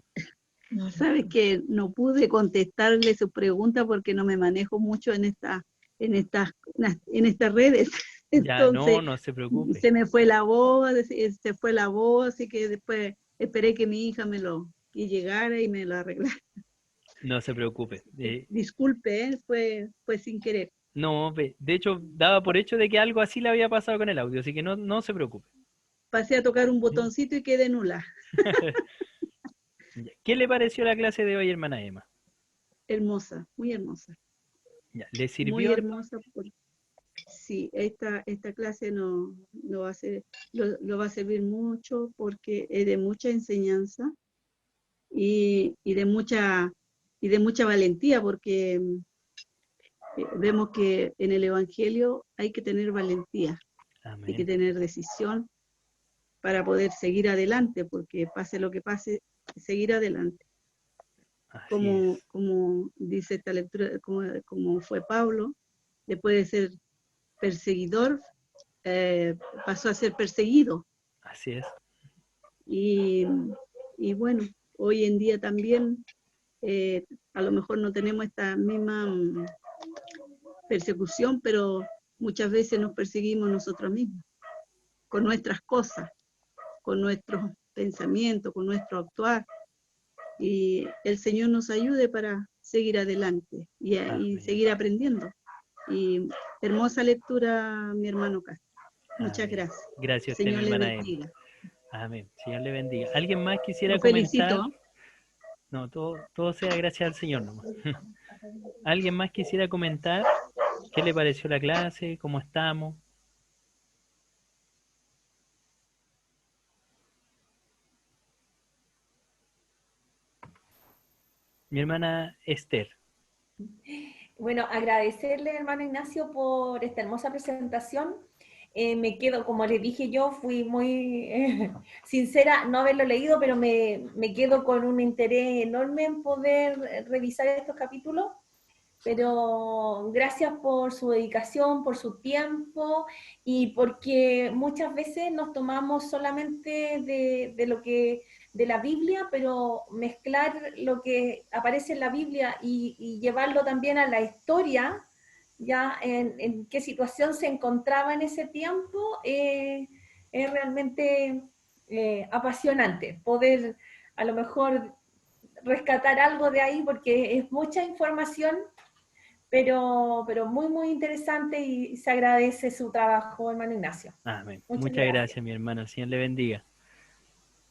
Sabes que no pude contestarle su pregunta porque no me manejo mucho en estas redes. Ya, Entonces, no se preocupe. Se me fue la voz, así que después esperé que mi hija y llegara y me lo arreglara. No se preocupe. Disculpe, fue sin querer. No, de hecho, daba por hecho de que algo así le había pasado con el audio, así que no se preocupe. Pasé a tocar un botoncito y quedé nula. ¿Qué le pareció la clase de hoy, hermana Emma? Hermosa, muy hermosa. Ya, ¿le Muy sirvió? hermosa. Sí, esta clase no va a ser, lo va a servir mucho porque es de mucha enseñanza y de mucha valentía, porque vemos que en el Evangelio hay que tener valentía, hay que Amén. tener decisión para poder seguir adelante, porque pase lo que pase, seguir adelante. Como dice esta lectura, como fue Pablo, después de ser perseguidor, pasó a ser perseguido. Así es. Y bueno, hoy en día también a lo mejor no tenemos esta misma persecución, pero muchas veces nos perseguimos nosotros mismos, con nuestras cosas, con nuestros pensamientos, con nuestro actuar. Y el Señor nos ayude para seguir adelante y seguir aprendiendo. Y hermosa lectura, mi hermano Castro. Muchas gracias. Gracias, Señor le hermana bendiga. Amén. Señor le bendiga. ¿Alguien más quisiera Lo comentar? felicito. No, todo sea gracias al Señor nomás. ¿Alguien más quisiera comentar? ¿Qué le pareció la clase? ¿Cómo estamos? Mi hermana Esther. Bueno, agradecerle, hermano Ignacio, por esta hermosa presentación. Me quedo, como les dije yo, fui muy sincera no haberlo leído, pero me quedo con un interés enorme en poder revisar estos capítulos. Pero gracias por su dedicación, por su tiempo y porque muchas veces nos tomamos solamente de lo que de la Biblia, pero mezclar lo que aparece en la Biblia y llevarlo también a la historia, ya en qué situación se encontraba en ese tiempo, es realmente apasionante poder a lo mejor rescatar algo de ahí porque es mucha información, pero muy, muy interesante y se agradece su trabajo, hermano Ignacio. Amén. Muchas Muchas gracias, mi hermano. El Señor le bendiga.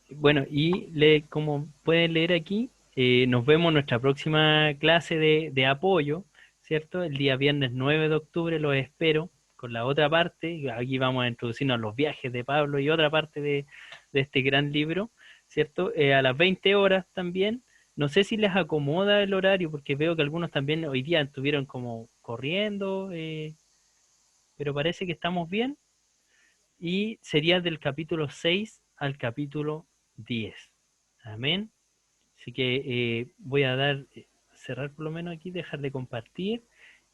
Bueno, y como pueden leer aquí, nos vemos en nuestra próxima clase de apoyo, ¿cierto? El día viernes 9 de octubre los espero con la otra parte. Aquí vamos a introducirnos a los viajes de Pablo y otra parte de este gran libro, ¿cierto? A las 20 horas también. No sé si les acomoda el horario, porque veo que algunos también hoy día estuvieron como corriendo, pero parece que estamos bien. Y sería del capítulo 6 al capítulo 10. Amén. Así que voy a cerrar por lo menos aquí, dejar de compartir.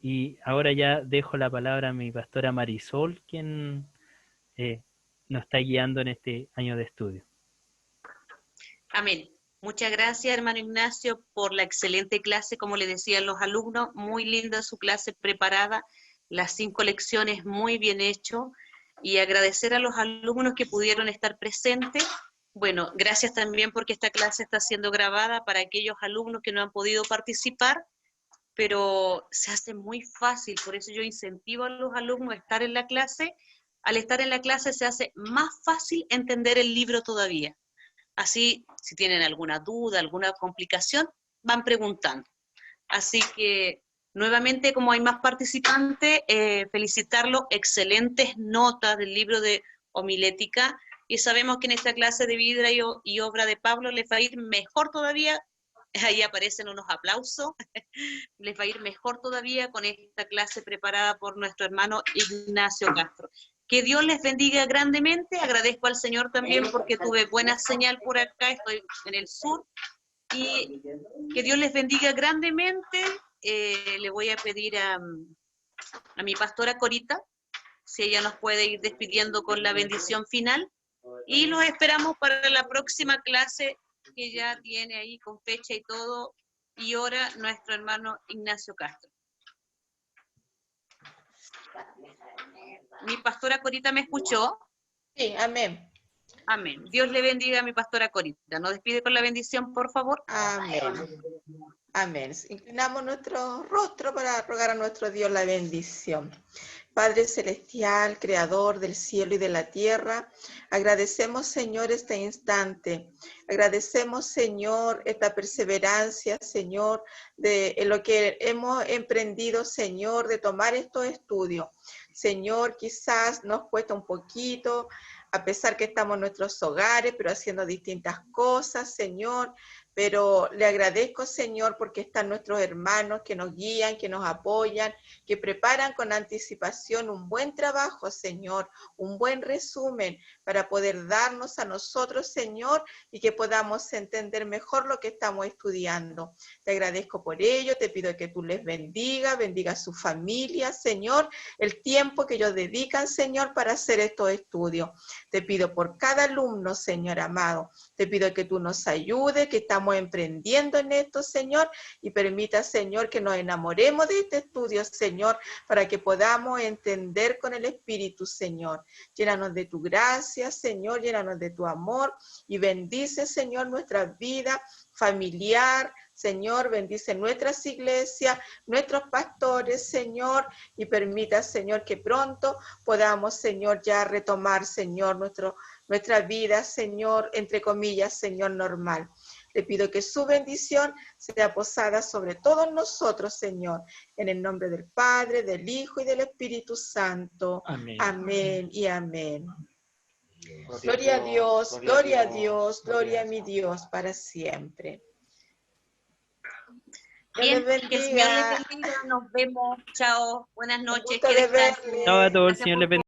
Y ahora ya dejo la palabra a mi pastora Marisol, quien nos está guiando en este año de estudio. Amén. Muchas gracias, hermano Ignacio, por la excelente clase, como le decían los alumnos, muy linda su clase preparada, las 5 lecciones muy bien hecho, y agradecer a los alumnos que pudieron estar presentes. Bueno, gracias también porque esta clase está siendo grabada para aquellos alumnos que no han podido participar, pero se hace muy fácil, por eso yo incentivo a los alumnos a estar en la clase. Al estar en la clase se hace más fácil entender el libro todavía. Así, si tienen alguna duda, alguna complicación, van preguntando. Así que, nuevamente, como hay más participantes, felicitarlos, excelentes notas del libro de homilética, y sabemos que en esta clase de vida y obra de Pablo les va a ir mejor todavía. Ahí aparecen unos aplausos. Les va a ir mejor todavía con esta clase preparada por nuestro hermano Ignacio Castro. Que Dios les bendiga grandemente. Agradezco al Señor también porque tuve buena señal por acá, estoy en el sur. Y que Dios les bendiga grandemente. Le voy a pedir a mi pastora Corita, si ella nos puede ir despidiendo con la bendición final. Y los esperamos para la próxima clase que ya tiene ahí con fecha y todo, y hora, nuestro hermano Ignacio Castro. ¿Mi pastora Corita me escuchó? Sí, amén. Amén. Dios le bendiga a mi pastora Corita. ¿Nos despide con la bendición, por favor? Amén. Amén. Inclinamos nuestro rostro para rogar a nuestro Dios la bendición. Padre Celestial, Creador del cielo y de la tierra, agradecemos, Señor, este instante. Agradecemos, Señor, esta perseverancia, Señor, de lo que hemos emprendido, Señor, de tomar estos estudios. Señor, quizás nos cuesta un poquito, a pesar que estamos en nuestros hogares, pero haciendo distintas cosas, Señor. Pero le agradezco, Señor, porque están nuestros hermanos que nos guían, que nos apoyan, que preparan con anticipación un buen trabajo, Señor, un buen resumen para poder darnos a nosotros, Señor, y que podamos entender mejor lo que estamos estudiando. Te agradezco por ello, te pido que tú les bendiga a su familia, Señor, el tiempo que ellos dedican, Señor, para hacer estos estudios. Te pido por cada alumno, Señor amado, te pido que tú nos ayudes, que estamos emprendiendo en esto, Señor, y permita, Señor, que nos enamoremos de este estudio, Señor, para que podamos entender con el Espíritu, Señor. Llénanos de tu gracia, Señor, llénanos de tu amor y bendice, Señor, nuestra vida familiar, Señor, bendice nuestras iglesias, nuestros pastores, Señor, y permita, Señor, que pronto podamos, Señor, ya retomar, Señor, nuestra vida, Señor, entre comillas, Señor, normal. Le pido que su bendición sea posada sobre todos nosotros, Señor, en el nombre del Padre, del Hijo y del Espíritu Santo. Amén. Amén y amén. Gloria a Dios, gloria a Dios, gloria a mi Dios para siempre. Bien, que el Señor les bendiga. Nos vemos. Chao. Buenas noches. Chao a todos. El Señor les bendiga.